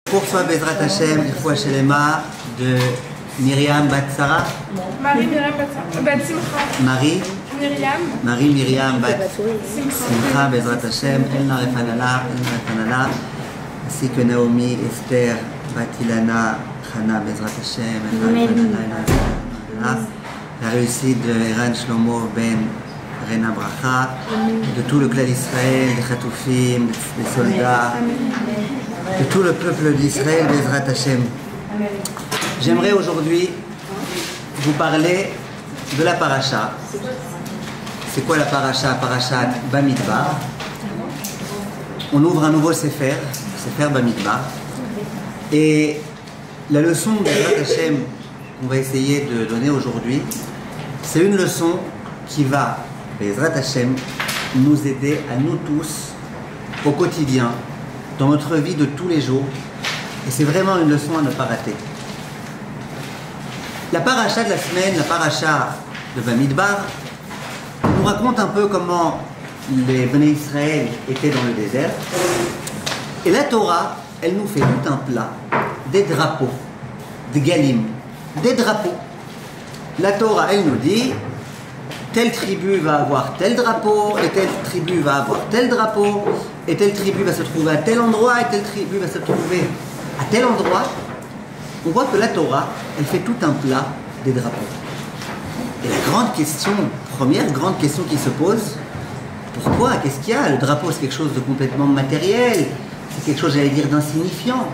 Pour soi Bezrat Hashem, il faut Shelema de Myriam Bat Sarah. Marie Myriam Bat Simcha. Marie Myriam Bat Simcha Bezrat Hashem, Elna Refanala, ainsi que Naomi Esther Bat Ilana Chana Bezrat Hashem, Elna Refanala, la réussite de Eran Shlomo Ben Rena Bracha, de tout le clan d'Israël, des Chatoufim, des soldats, de tout le peuple d'Israël, Bezrat Hashem. J'aimerais aujourd'hui vous parler de la paracha. C'est quoi la paracha? Parachat Bamidbar. On ouvre un nouveau Sefer, Sefer Bamidbar. Et la leçon de Bezrat Hashem qu'on va essayer de donner aujourd'hui, c'est une leçon qui va, Bezrat Hashem, nous aider à nous tous, au quotidien, dans notre vie de tous les jours. Et c'est vraiment une leçon à ne pas rater. La paracha de la semaine, la paracha de Bamidbar, nous raconte un peu comment les Bnei Israël étaient dans le désert. Et la Torah, elle nous fait tout un plat, des drapeaux, des galim, des drapeaux. La Torah, elle nous dit, telle tribu va avoir tel drapeau, et telle tribu va avoir tel drapeau, et telle tribu va se trouver à tel endroit, et telle tribu va se trouver à tel endroit. On voit que la Torah, elle fait tout un plat des drapeaux. Et la grande question, première grande question qui se pose, pourquoi? Qu'est-ce qu'il y a? Le drapeau, c'est quelque chose de complètement matériel, c'est quelque chose, j'allais dire, d'insignifiant.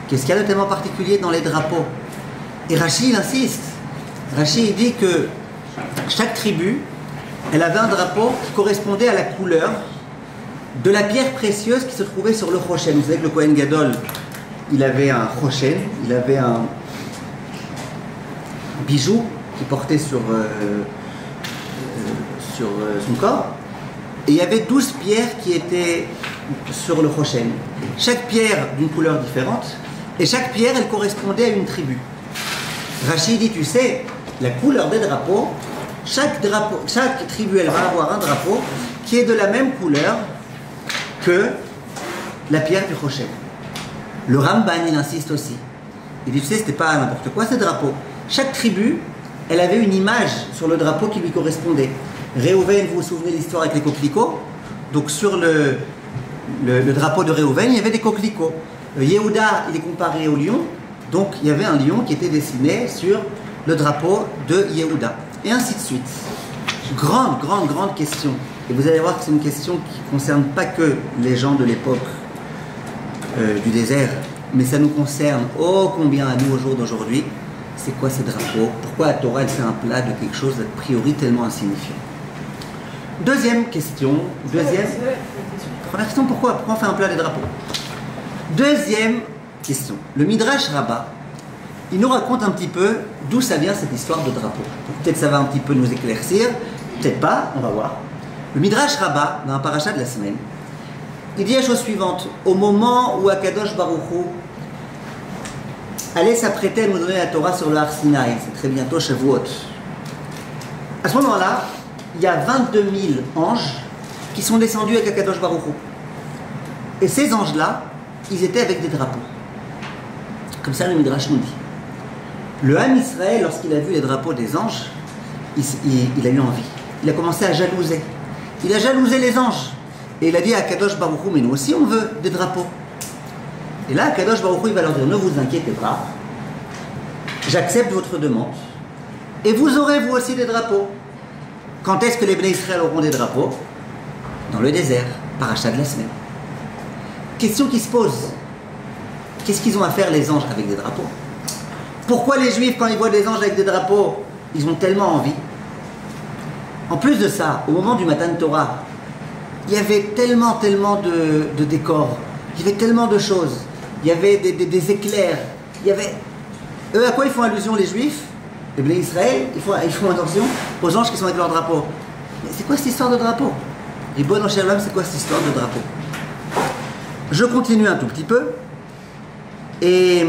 Qu'est-ce qu'il y a de tellement particulier dans les drapeaux? Et Rashi, il insiste. Rashi, il dit que chaque tribu, elle avait un drapeau qui correspondait à la couleur de la pierre précieuse qui se trouvait sur le Choshen. Vous savez que le Kohen Gadol, il avait un Choshen, il avait un bijou qu'il portait sur son corps. Et il y avait 12 pierres qui étaient sur le Choshen. Chaque pierre d'une couleur différente. Et chaque pierre, elle correspondait à une tribu. Rashi dit, tu sais, la couleur des drapeaux, chaque tribu, elle va avoir un drapeau qui est de la même couleur que la pierre du Choshen. Le Ramban, il insiste aussi. Il dit, tu sais, c'était pas n'importe quoi ce drapeau. Chaque tribu, elle avait une image sur le drapeau qui lui correspondait. Réhouven, vous vous souvenez de l'histoire avec les coquelicots? Donc sur le drapeau de Réhouven, il y avait des coquelicots. Yehuda, il est comparé au lion. Donc il y avait un lion qui était dessiné sur le drapeau de Yehuda. Et ainsi de suite. Grande question. Et vous allez voir que c'est une question qui ne concerne pas que les gens de l'époque du désert, mais ça nous concerne ô combien à nous au jour d'aujourd'hui. C'est quoi ces drapeaux? Pourquoi la Torah elle fait un plat de quelque chose d'a priori tellement insignifiant? Deuxième question. Première question, pourquoi on fait un plat des drapeaux? Deuxième question. Le Midrash Rabbah, il nous raconte un petit peu d'où ça vient cette histoire de drapeau. Peut-être ça va un petit peu nous éclaircir, peut-être pas, on va voir. Le Midrash Rabbah, dans un parachat de la semaine, il dit la chose suivante. Au moment où Akadosh Baruch Hu allait s'apprêter à nous donner la Torah sur le Har Sinaï, c'est très bientôt Shavuot, à ce moment-là, il y a 22 000 anges qui sont descendus avec Akadosh Baruch Hu. Et ces anges-là, ils étaient avec des drapeaux. Comme ça, le Midrash nous dit. Le Ham Israël, lorsqu'il a vu les drapeaux des anges, il a eu envie. Il a commencé à jalouser. Il a jalousé les anges. Et il a dit à Kadosh Baruch Hu, mais nous aussi on veut des drapeaux. Et là, Kadosh Baruch Hu, il va leur dire, ne vous inquiétez pas, j'accepte votre demande, et vous aurez vous aussi des drapeaux. Quand est-ce que les Bnei Israël auront des drapeaux? Dans le désert, parachat de la semaine. Question qui se pose. Qu'est-ce qu'ils ont à faire les anges avec des drapeaux? Pourquoi les Juifs, quand ils voient des anges avec des drapeaux, ils ont tellement envie? En plus de ça, au moment du Matan Torah, il y avait tellement de décors, il y avait tellement de choses, il y avait des éclairs, il y avait... Eux, à quoi ils font allusion les Juifs? Les Bnei Israël, ils font attention aux anges qui sont avec leur drapeau. Mais c'est quoi cette histoire de drapeau? Les bonnes en Shalom, c'est quoi cette histoire de drapeau? Je continue un tout petit peu. Et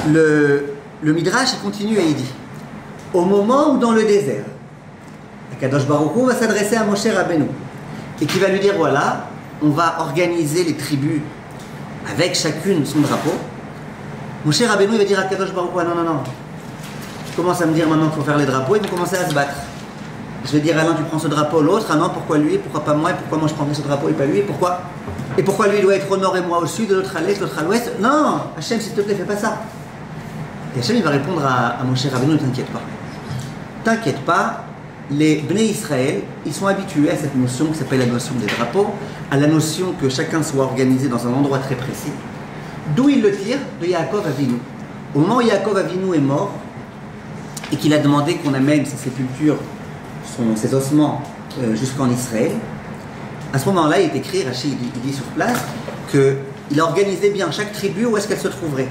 le Midrash il continue et il dit, au moment où dans le désert, Akadosh Baruch Hu va s'adresser à Moshe Rabbeinu et qui va lui dire, voilà, on va organiser les tribus avec chacune son drapeau, mon cher Rabbeinu, il va dire à Kadosh Baruch Hu, ah, non, non, non, tu commences à me dire maintenant qu'il faut faire les drapeaux, ils vont commencer à se battre. Je vais dire à l'un, tu prends ce drapeau, l'autre, ah non, pourquoi lui, pourquoi pas moi, et pourquoi moi je prendrais ce drapeau et pas lui, et pourquoi lui il doit être au nord et moi au sud, et l'autre à l'est, l'autre à l'ouest. Non, Hachem, s'il te plaît, fais pas ça. Et Hachem, il va répondre à mon cher Rabbeinu, ne t'inquiète pas. T'inquiète pas, les Bnei Israël, ils sont habitués à cette notion qui s'appelle la notion des drapeaux, à la notion que chacun soit organisé dans un endroit très précis. D'où il le tire? De Yaakov Avinu. Au moment où Yaakov Avinu est mort, et qu'il a demandé qu'on amène sa sépulture, ses ossements, jusqu'en Israël, à ce moment-là, il est écrit, Rachid il dit sur place, qu'il a organisé bien chaque tribu où est-ce qu'elle se trouverait.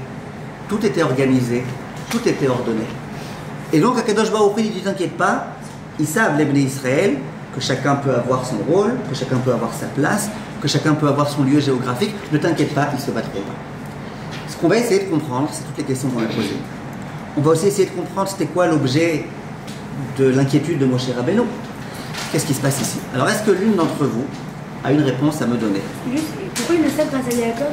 Tout était organisé, tout était ordonné. Et donc, Akadosh Baruch Hu, il dit, t'inquiète pas, ils savent, les Bnei Israël, que chacun peut avoir son rôle, que chacun peut avoir sa place, que chacun peut avoir son lieu géographique. Ne t'inquiète pas, ils se battront pas. Ce qu'on va essayer de comprendre, c'est toutes les questions qu'on a posées. On va aussi essayer de comprendre c'était quoi l'objet de l'inquiétude de Moshe Rabbeinu. Qu'est-ce qui se passe ici? Alors, est-ce que l'une d'entre vous a une réponse à me donner? Juste, pourquoi ils le savent grâce à Yaakov?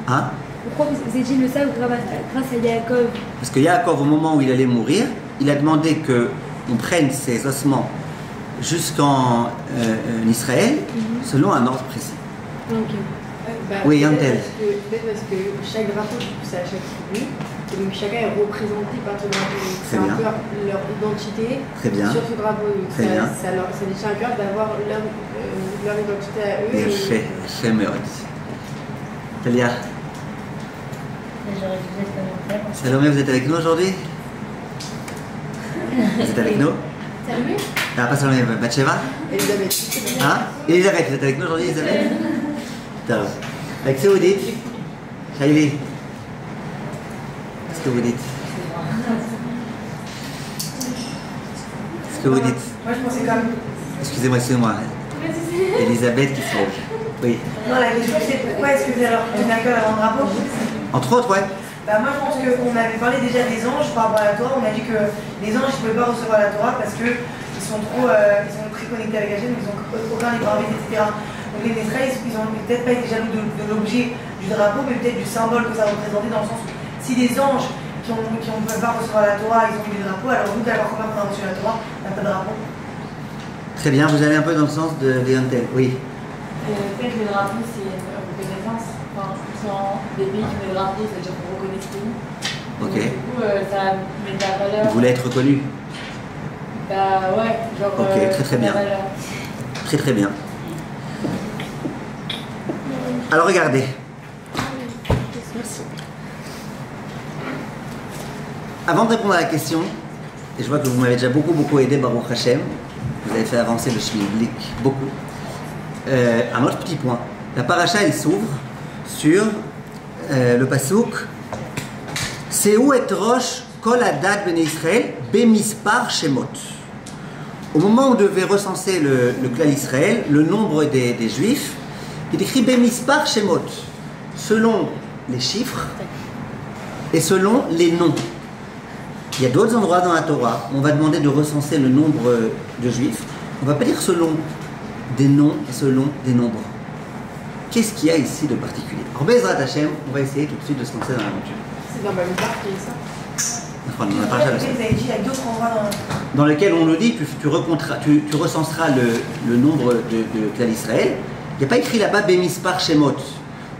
Hein? Pourquoi vous étiez le savent grâce à Yaakov? Parce que Yaakov, au moment où il allait mourir, il a demandé qu'on prenne ses ossements jusqu'en Israël, selon un ordre précis. Okay. Oui, Yantel. Peut-être parce que chaque drapeau, c'est à chaque tribu, et donc chacun est représenté par ce drapeau. C'est un peu leur identité sur ce drapeau. Ça les tient à cœur d'avoir leur identité à eux. Yafé מאוד. Talia. Salomé, vous êtes avec nous aujourd'hui? Vous êtes avec nous? Salomé? Ah, pas Salomé, Batsheva? Elisabeth. Hein? Elisabeth, vous êtes avec nous aujourd'hui, Elisabeth? D'accord. Avec ce que vous dites? Shaili, qu'est-ce que vous dites? Qu'est-ce que vous dites? Moi, je pensais comme... Excusez-moi. Elisabeth qui se lève. Oui. Non, la question c'est pourquoi est-ce que vous avez tenu à cœur d'avoir un drapeau? Entre autres, ouais. Bah, moi, je pense qu'on avait parlé déjà des anges par rapport à la Torah. On a dit que les anges ne pouvaient pas recevoir la Torah parce qu'ils sont très connectés avec Hachem, ils n'ont aucun libre arbitre, etc. Donc les Israéliens, ils n'ont peut-être pas été jaloux de l'objet du drapeau, mais peut-être du symbole que ça représentait, dans le sens où si des anges qui ne peuvent pas recevoir la Torah, ils ont eu des drapeaux, alors nous, d'abord, comment on a reçu la Torah, on n'a pas de drapeau. Très bien, vous allez un peu dans le sens de Léontel. Oui. Peut-être le drapeau, c'est une reconnaissance. Enfin, dans des pays qui ont des drapeaux, c'est-à-dire qu'on reconnaît ce pays. Ok. Donc, du coup, ça met de la valeur. Vous voulez être reconnu? Bah ouais, genre. Ok, très bien. Très bien. Alors regardez. Avant de répondre à la question, et je vois que vous m'avez déjà beaucoup aidé, Baruch Hashem, vous avez fait avancer le Shmiblik beaucoup. Un autre petit point. La paracha, elle s'ouvre sur le pasuk Seu et rosh kol adat ben Israël bemispar shemot. Au moment où on devait recenser le clan Israël, le nombre des Juifs, il est écrit bemispar shemot, selon les chiffres et selon les noms. Il y a d'autres endroits dans la Torah où on va demander de recenser le nombre de Juifs. On ne va pas dire selon des noms et selon des nombres. Qu'est-ce qu'il y a ici de particulier? Alors, Bezrat Hashem, on va essayer tout de suite de se lancer dans l'aventure. C'est dans Bamidbar qui est ça. Enfin, on a pas déjà Vous avez dit, il y a d'autres endroits dans lequel on nous dit tu recenseras le nombre de clan Israël. Il n'y a pas écrit là-bas Bemispar Shemot,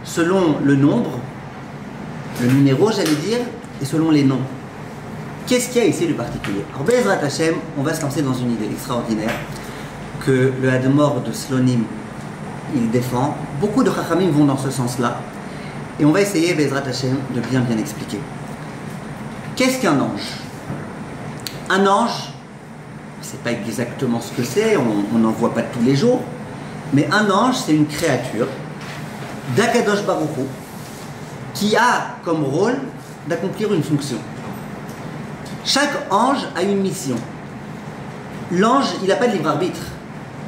selon le nombre, le numéro, j'allais dire, et selon les noms. Qu'est-ce qu'il y a ici de particulier? Alors, Bezrat Hashem, on va se lancer dans une idée extraordinaire que le Hadmor de Slonim, il défend. Beaucoup de Chachamim vont dans ce sens-là. Et on va essayer, Bezrat Hashem, de bien expliquer. Qu'est-ce qu'un ange? Un ange, je ne sais pas exactement ce que c'est, on n'en voit pas tous les jours, mais un ange, c'est une créature d'Akadosh Baruch Hu qui a comme rôle d'accomplir une fonction. Chaque ange a une mission. L'ange, il n'a pas de libre arbitre.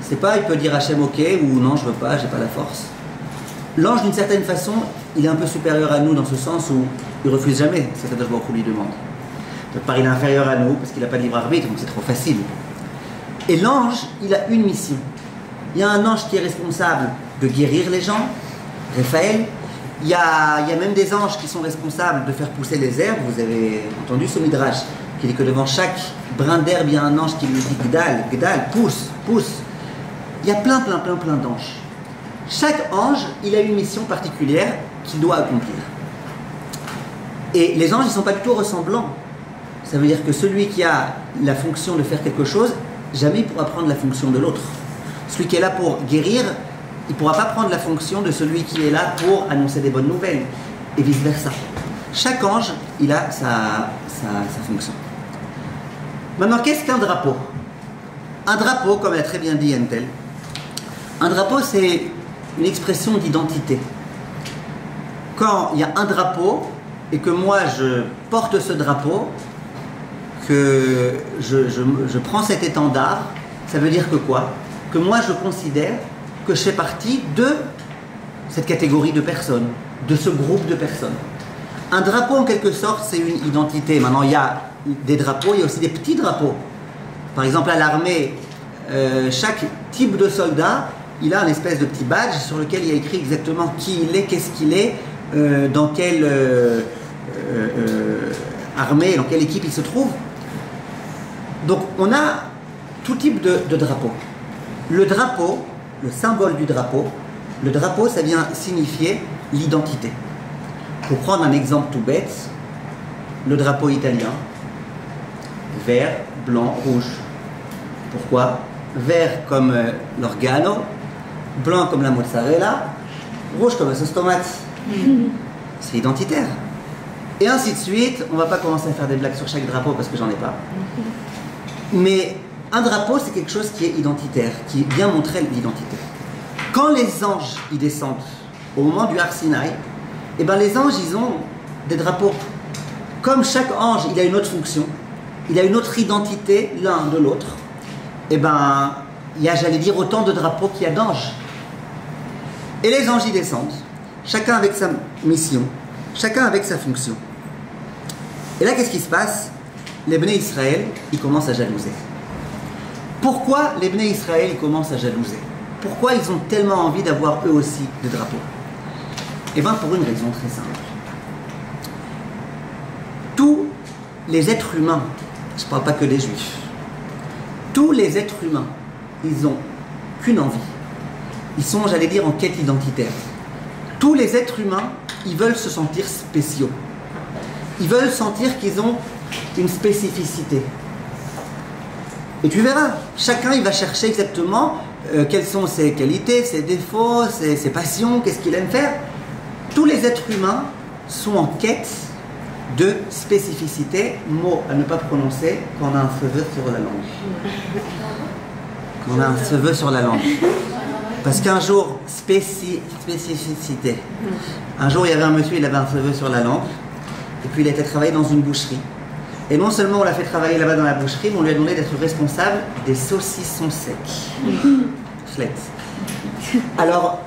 C'est pas, il peut dire Hachem ok ou non, je veux pas, j'ai pas la force. L'ange, d'une certaine façon, il est un peu supérieur à nous dans ce sens où il refuse jamais ce qu'Akadosh Baruch Hu lui demande. D'autre part, il est inférieur à nous parce qu'il n'a pas de libre arbitre, donc c'est trop facile. Et l'ange, il a une mission. Il y a un ange qui est responsable de guérir les gens, Raphaël. Il y a même des anges qui sont responsables de faire pousser les herbes. Vous avez entendu ce midrash qui dit que devant chaque brin d'herbe, il y a un ange qui lui dit Gdal, Gdal, pousse, pousse. Il y a plein d'anges. Chaque ange, il a une mission particulière qu'il doit accomplir. Et les anges, ils ne sont pas du tout ressemblants. Ça veut dire que celui qui a la fonction de faire quelque chose, jamais il pourra prendre la fonction de l'autre. Celui qui est là pour guérir, il ne pourra pas prendre la fonction de celui qui est là pour annoncer des bonnes nouvelles, et vice-versa. Chaque ange, il a sa fonction. Maintenant, qu'est-ce qu'un drapeau? Un drapeau, comme l'a très bien dit Entel, un drapeau, c'est une expression d'identité. Quand il y a un drapeau, et que moi je porte ce drapeau, que je prends cet étendard, ça veut dire que quoi? Que moi je considère que je fais partie de cette catégorie de personnes, de ce groupe de personnes. Un drapeau, en quelque sorte, c'est une identité. Maintenant, il y a des drapeaux, il y a aussi des petits drapeaux. Par exemple, à l'armée, chaque type de soldat, il a un espèce de petit badge sur lequel il y a écrit exactement qui il est, qu'est-ce qu'il est, dans quelle armée, dans quelle équipe il se trouve. Donc, on a tout type de drapeau. Le drapeau, le symbole du drapeau, le drapeau, ça vient signifier l'identité. Pour prendre un exemple tout bête, le drapeau italien, vert, blanc, rouge. Pourquoi? Vert comme l'organo, blanc comme la mozzarella, rouge comme la sauce tomate. C'est identitaire. Et ainsi de suite, on ne va pas commencer à faire des blagues sur chaque drapeau parce que j'en ai pas. Mais un drapeau, c'est quelque chose qui est identitaire, qui vient montrer l'identité. Quand les anges y descendent au moment du Har Sinaï, eh ben les anges, ils ont des drapeaux. Comme chaque ange, il a une autre fonction, il a une autre identité l'un de l'autre, eh ben il y a, j'allais dire, autant de drapeaux qu'il y a d'anges. Et les anges y descendent, chacun avec sa mission, chacun avec sa fonction. Et là, qu'est-ce qui se passe? Les Bnei Israël, ils commencent à jalouser. Pourquoi les Bnei Israël, ils commencent à jalouser? Pourquoi ils ont tellement envie d'avoir eux aussi des drapeaux? Eh bien, pour une raison très simple. Tous les êtres humains, je ne parle pas que des juifs, tous les êtres humains, ils n'ont qu'une envie. Ils sont, j'allais dire, en quête identitaire. Tous les êtres humains, ils veulent se sentir spéciaux. Ils veulent sentir qu'ils ont une spécificité. Et tu verras, chacun il va chercher exactement quelles sont ses qualités, ses défauts, ses passions, qu'est-ce qu'il aime faire. Tous les êtres humains sont en quête de spécificité, mot à ne pas prononcer quand on a un cheveu sur la langue. Quand on a un cheveu sur la langue. Parce qu'un jour, spécificité. Un jour, il y avait un monsieur, il avait un cheveu sur la langue, et puis il était travaillé dans une boucherie. Et non seulement on l'a fait travailler là-bas dans la boucherie, mais on lui a demandé d'être responsable des saucissons secs. Flette. Alors,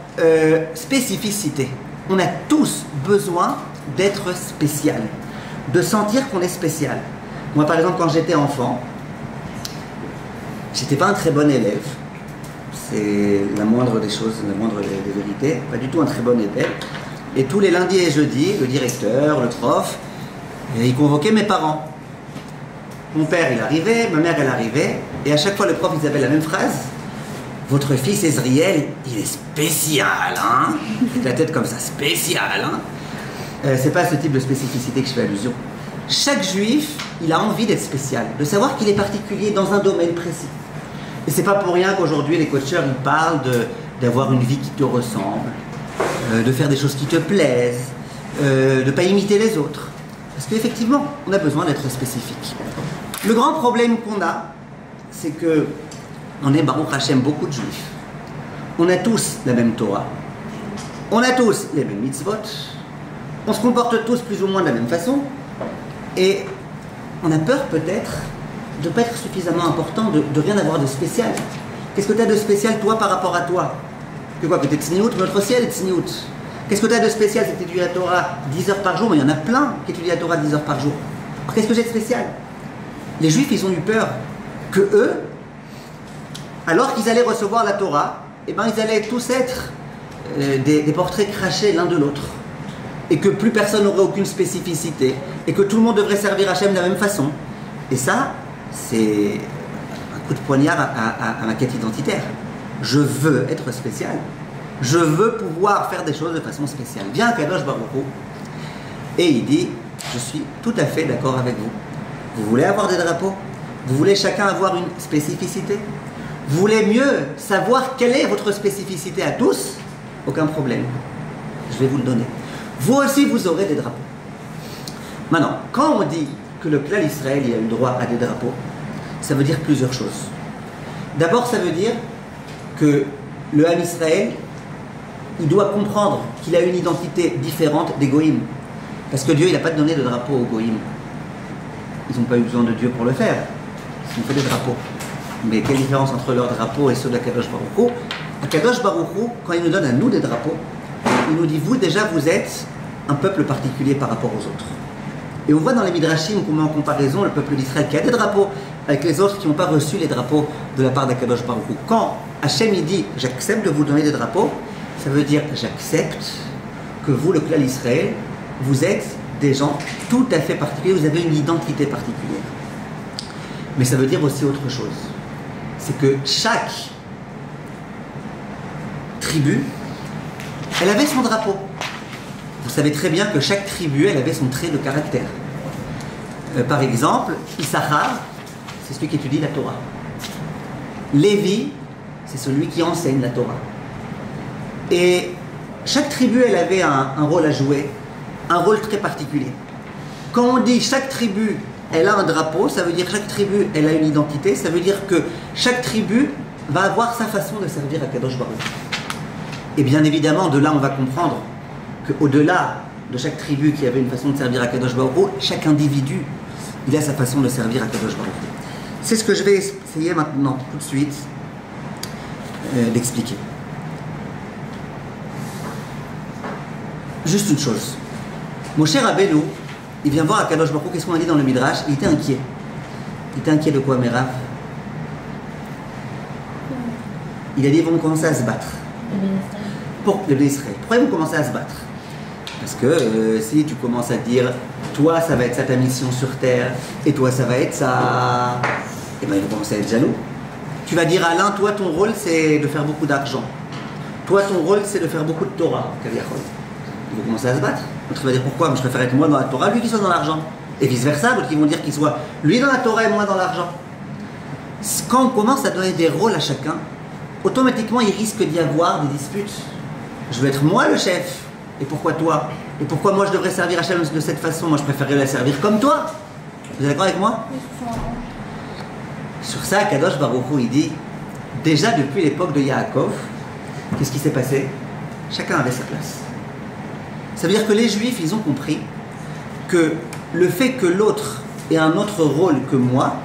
spécificité. On a tous besoin d'être spécial, de sentir qu'on est spécial. Moi, par exemple, quand j'étais enfant, j'étais pas un très bon élève. C'est la moindre des choses, la moindre des vérités. Pas du tout un très bon élève. Et tous les lundis et jeudis, le directeur, le prof, il convoquait mes parents. Mon père, il arrivait, ma mère, elle arrivait, et à chaque fois, le prof, il avait la même phrase. Votre fils Ezriel, il est spécial, hein? Avec la tête comme ça, spécial, hein? C'est pas à ce type de spécificité que je fais allusion. Chaque juif, il a envie d'être spécial, de savoir qu'il est particulier dans un domaine précis. Et c'est pas pour rien qu'aujourd'hui, les coacheurs, ils parlent d'avoir une vie qui te ressemble, de faire des choses qui te plaisent, de ne pas imiter les autres. Parce qu'effectivement, on a besoin d'être spécifique. Le grand problème qu'on a, c'est que on est, Baruch Hashem, beaucoup de juifs. On a tous la même Torah. On a tous les mêmes mitzvot. On se comporte tous plus ou moins de la même façon. Et on a peur peut-être de ne pas être suffisamment important, de rien avoir de spécial. Qu'est-ce que tu as de spécial, toi, par rapport à toi? Que quoi? Que tu es tsniout? Notre ciel est tsniout. Qu'est-ce que tu as de spécial? C'est que tu étudies la Torah 10 heures par jour, mais il y en a plein qui étudient la Torah 10 heures par jour. Alors qu'est-ce que j'ai de spécial? Les Juifs, ils ont eu peur que eux, alors qu'ils allaient recevoir la Torah, eh ben, ils allaient tous être des portraits crachés l'un de l'autre. et que plus personne n'aurait aucune spécificité, et que tout le monde devrait servir Hachem de la même façon. Et ça, c'est un coup de poignard à ma quête identitaire. Je veux être spécial. Je veux pouvoir faire des choses de façon spéciale. Viens Kadosh Baruch Hu, et il dit, je suis tout à fait d'accord avec vous. Vous voulez avoir des drapeaux? Vous voulez chacun avoir une spécificité? Vous voulez mieux savoir quelle est votre spécificité à tous? Aucun problème. Je vais vous le donner. Vous aussi, vous aurez des drapeaux. Maintenant, quand on dit que le clan Israël il a eu droit à des drapeaux, ça veut dire plusieurs choses. D'abord, ça veut dire que le Ham Israël, il doit comprendre qu'il a une identité différente des Goïm. Parce que Dieu, il n'a pas donné de drapeau aux Goïm. Ils n'ont pas eu besoin de Dieu pour le faire. Ils ont fait des drapeaux. Mais quelle différence entre leurs drapeaux et ceux d'Akadosh Baruch Hu? Akadosh Baruch Hu, quand il nous donne à nous des drapeaux, il nous dit, vous déjà, vous êtes un peuple particulier par rapport aux autres. Et on voit dans les Midrashim qu'on met en comparaison le peuple d'Israël qui a des drapeaux avec les autres qui n'ont pas reçu les drapeaux de la part d'Akadosh Baruch Hu. Quand Hachem il dit, j'accepte de vous donner des drapeaux, ça veut dire, j'accepte que vous, le clan Israël, vous êtes des gens tout à fait particuliers, vous avez une identité particulière. Mais ça veut dire aussi autre chose. C'est que chaque tribu, elle avait son drapeau. Vous savez très bien que chaque tribu, elle avait son trait de caractère. Par exemple, Issachar, c'est celui qui étudie la Torah. Lévi, c'est celui qui enseigne la Torah. Et chaque tribu, elle avait un rôle à jouer, un rôle très particulier. Quand on dit chaque tribu, elle a un drapeau, ça veut dire chaque tribu, elle a une identité, ça veut dire que chaque tribu va avoir sa façon de servir à Kadosh Baruch. Et bien évidemment, de là, on va comprendre qu'au-delà de chaque tribu qui avait une façon de servir à Kadosh Baruch, chaque individu, il a sa façon de servir à Kadosh Baruch. C'est ce que je vais essayer maintenant, tout de suite, d'expliquer. Juste une chose. Moshe Rabbeinu, il vient voir à Kadosh Baruch Hu, qu'est-ce qu'on a dit dans le Midrash? Il était inquiet. Il était inquiet de quoi, Merav? Il a dit, ils vont commencer à se battre. Pour le Bnei Israël. Pourquoi ils vont commencer à se battre? Parce que si tu commences à dire, toi ça va être ça ta mission sur terre, et toi ça va être ça, et bien ils vont commencer à être jaloux. Tu vas dire à l'un, toi ton rôle c'est de faire beaucoup d'argent. Toi ton rôle c'est de faire beaucoup de Torah. Ils vont commencer à se battre. L'autre va dire pourquoi? Moi je préfère être moi dans la Torah, lui qui soit dans l'argent. Et vice versa, d'autres qui vont dire qu'il soit lui dans la Torah et moi dans l'argent. Quand on commence à donner des rôles à chacun, automatiquement il risque d'y avoir des disputes. Je veux être moi le chef. Et pourquoi toi? Et pourquoi moi je devrais servir Hachem de cette façon? Moi je préférerais la servir comme toi. Vous êtes d'accord avec moi? Sur ça, Kadosh Baruch Hu, il dit, déjà depuis l'époque de Yaakov, qu'est-ce qui s'est passé? Chacun avait sa place. Ça veut dire que les Juifs, ils ont compris que le fait que l'autre ait un autre rôle que moi,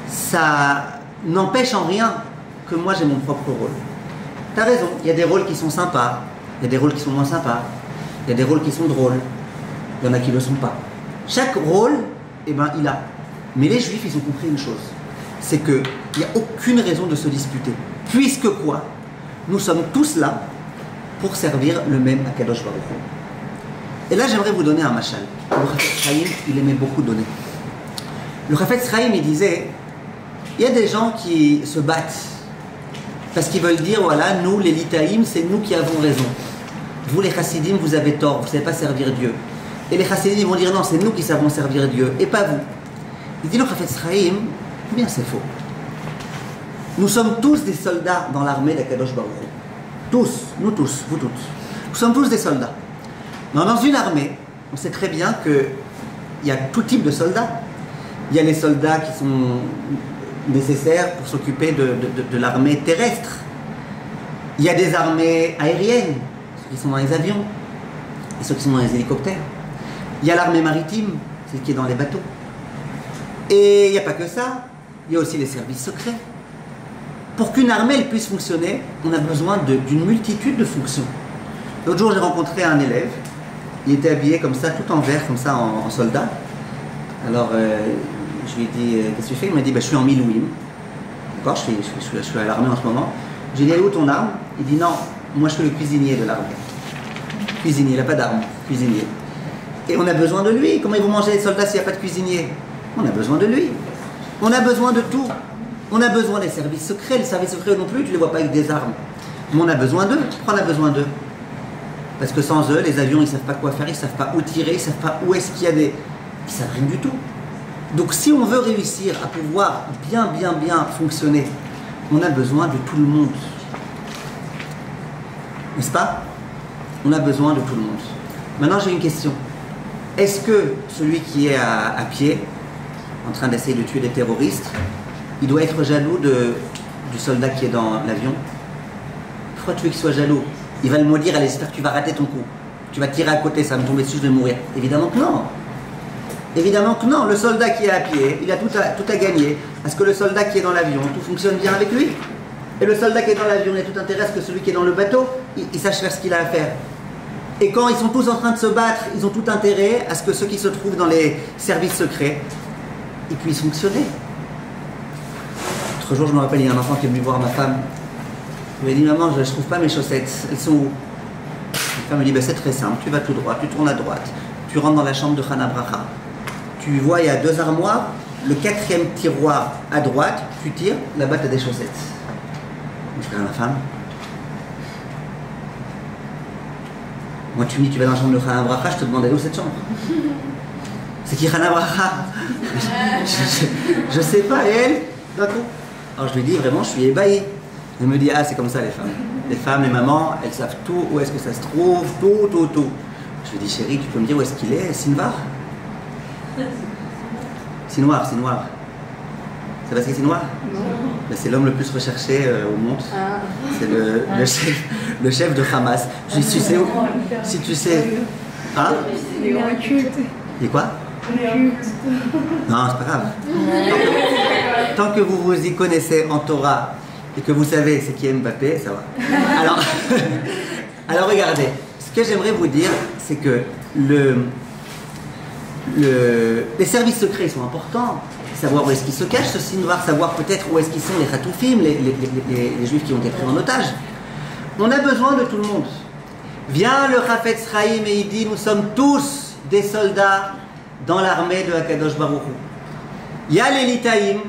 ça n'empêche en rien que moi j'ai mon propre rôle. T'as raison, il y a des rôles qui sont sympas, il y a des rôles qui sont moins sympas, il y a des rôles qui sont drôles, il y en a qui ne le sont pas. Chaque rôle, eh ben, il a. Mais les Juifs, ils ont compris une chose, c'est qu'il n'y a aucune raison de se disputer. Puisque quoi? Nous sommes tous là pour servir le même Akadosh Baruch Hu. Et là, j'aimerais vous donner un mashal. Le Chafetz Chaim, il aimait beaucoup donner. Le Chafetz Chaim, il disait, il y a des gens qui se battent parce qu'ils veulent dire, voilà, nous, les Litaïm, c'est nous qui avons raison. Vous, les Chassidim, vous avez tort, vous ne savez pas servir Dieu. Et les Chassidim, ils vont dire, non, c'est nous qui savons servir Dieu, et pas vous. Il dit, le Chafetz Chaim, bien c'est faux. Nous sommes tous des soldats dans l'armée d'Akadosh Baruch Hu. Tous, nous tous, vous toutes. Nous sommes tous des soldats. Mais dans une armée, on sait très bien qu'il y a tout type de soldats. Il y a les soldats qui sont nécessaires pour s'occuper de l'armée terrestre. Il y a des armées aériennes, ceux qui sont dans les avions, et ceux qui sont dans les hélicoptères. Il y a l'armée maritime, celle qui est dans les bateaux. Et il n'y a pas que ça, il y a aussi les services secrets. Pour qu'une armée elle puisse fonctionner, on a besoin d'une multitude de fonctions. L'autre jour, j'ai rencontré un élève, il était habillé comme ça, tout en vert, comme ça, en soldat. Alors, je lui ai dit, qu'est-ce que tu fais? Il m'a dit, je suis en Milouim. D'accord, je suis à l'armée en ce moment. J'ai dit, où ton arme? Il dit, non, moi je suis le cuisinier de l'armée. cuisinier, il n'a pas d'armes, cuisinier. Et on a besoin de lui. Comment ils vont manger les soldats s'il n'y a pas de cuisinier? On a besoin de lui. On a besoin de tout. On a besoin des services secrets. Les services secrets non plus, tu ne les vois pas avec des armes. Mais on a besoin d'eux. Pourquoi on a besoin d'eux? Parce que sans eux, les avions, ils ne savent pas quoi faire, ils ne savent pas où tirer, ils ne savent pas où est-ce qu'il y a des... Ils ne savent rien du tout. Donc si on veut réussir à pouvoir bien fonctionner, on a besoin de tout le monde. N'est-ce pas? On a besoin de tout le monde. Maintenant, j'ai une question. Est-ce que celui qui est à pied, en train d'essayer de tuer des terroristes, il doit être jaloux du soldat qui est dans l'avion? Pourquoi tu veux qu'il soit jaloux? Il va le maudire, allez, j'espère que tu vas rater ton coup. Tu vas tirer à côté, ça va me tomber dessus, je vais mourir. Évidemment que non. Évidemment que non. Le soldat qui est à pied, il a tout à gagner. Parce que le soldat qui est dans l'avion, tout fonctionne bien avec lui. Et le soldat qui est dans l'avion, il a tout intérêt à ce que celui qui est dans le bateau, il sache faire ce qu'il a à faire. Et quand ils sont tous en train de se battre, ils ont tout intérêt à ce que ceux qui se trouvent dans les services secrets, ils puissent fonctionner. L'autre jour, je me rappelle, il y a un enfant qui est venu voir ma femme. Il m'a dit, maman, je ne trouve pas mes chaussettes, elles sont où? La femme me dit, ben, c'est très simple, tu vas tout droit, tu tournes à droite, tu rentres dans la chambre de Chana Bracha. Tu vois, il y a 2 armoires, le 4e tiroir à droite, tu tires, là-bas tu as des chaussettes. Je regarde ma femme. Moi, tu me dis, tu vas dans la chambre de Chana Bracha, je te demande où cette chambre? C'est qui Chana Bracha? Je sais pas, et elle, d'un coup. Alors je lui dis, vraiment, je suis ébahi. Elle me dit, ah, c'est comme ça les femmes. Les femmes, les mamans, elles savent tout, où est-ce que ça se trouve, tout. Je lui dis, chérie, tu peux me dire où est-ce qu'il est, Sinvar? Sinwar. C'est parce que Sinwar? Non. C'est l'homme le plus recherché au monde. Ah. C'est le chef de Hamas. Tu sais où? Si tu sais. Hein? Il est culte. Il est quoi? Non, c'est pas grave. Tant que vous vous y connaissez en Torah et que vous savez c'est qui est Mbappé, ça va. Alors regardez, ce que j'aimerais vous dire, c'est que les services secrets sont importants. Savoir où est-ce qu'ils se cachent, ce Sinwar, savoir peut-être où est-ce qu'ils sont les Khatoufim, les Juifs qui ont été pris en otage. On a besoin de tout le monde. Vient le Chafetz Chaim et il dit, nous sommes tous des soldats dans l'armée de Akadosh Baruch Hu. Il y a les Litaïm,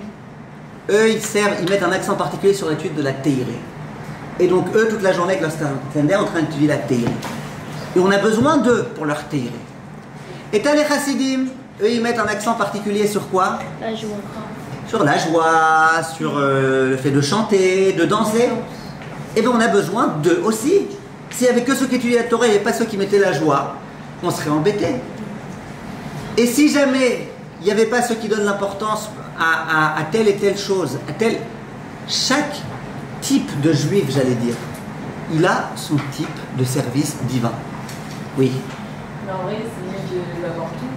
eux ils mettent un accent particulier sur l'étude de la Teiré. Et donc eux toute la journée avec leur standard en train d'étudier la Teiré. Et on a besoin d'eux pour leur Teiré. Et t'as les Chassidim, eux ils mettent un accent particulier sur quoi? La joie. Sur la joie, sur le fait de chanter, de danser. Et bien on a besoin d'eux aussi. S'il n'y avait que ceux qui étudiaient la Torah, il n'y avait pas ceux qui mettaient la joie, on serait embêtés. Et si jamais il n'y avait pas ceux qui donnent l'importance à telle et telle chose, chaque type de juif, j'allais dire, il a son type de service divin. Oui. Mais en vrai, c'est mieux d'avoir tout.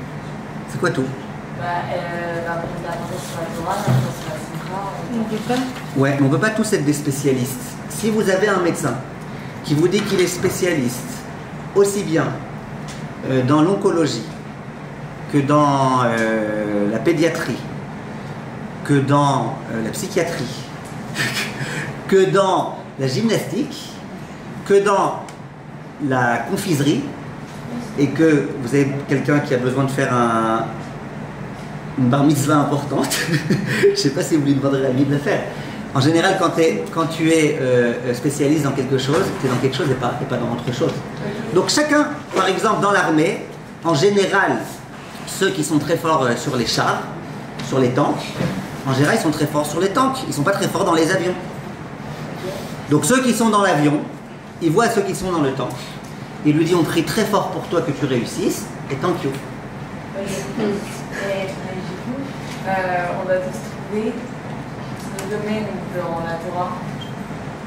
C'est quoi tout? L'importance sur la Torah, l'importance sur la Simcha. On peut pas. Ouais, mais on ne peut pas tous être des spécialistes. Si vous avez un médecin qui vous dit qu'il est spécialiste aussi bien dans l'oncologie que dans la pédiatrie, que dans la psychiatrie, que dans la gymnastique, que dans la confiserie, et que vous avez quelqu'un qui a besoin de faire une bar mitzvah importante, je ne sais pas si vous lui demanderez la Bible de le faire. En général, quand tu es spécialiste dans quelque chose, tu es dans quelque chose et pas dans autre chose. Donc chacun, par exemple dans l'armée, en général, ceux qui sont très forts sur les chars, sur les tanks, en général ils sont très forts sur les tanks, ils ne sont pas très forts dans les avions. Donc ceux qui sont dans l'avion, ils voient ceux qui sont dans le tank. Ils lui disent on prie très fort pour toi que tu réussisses, et thank you. Et du coup, on va tous trouver le domaine dans la Torah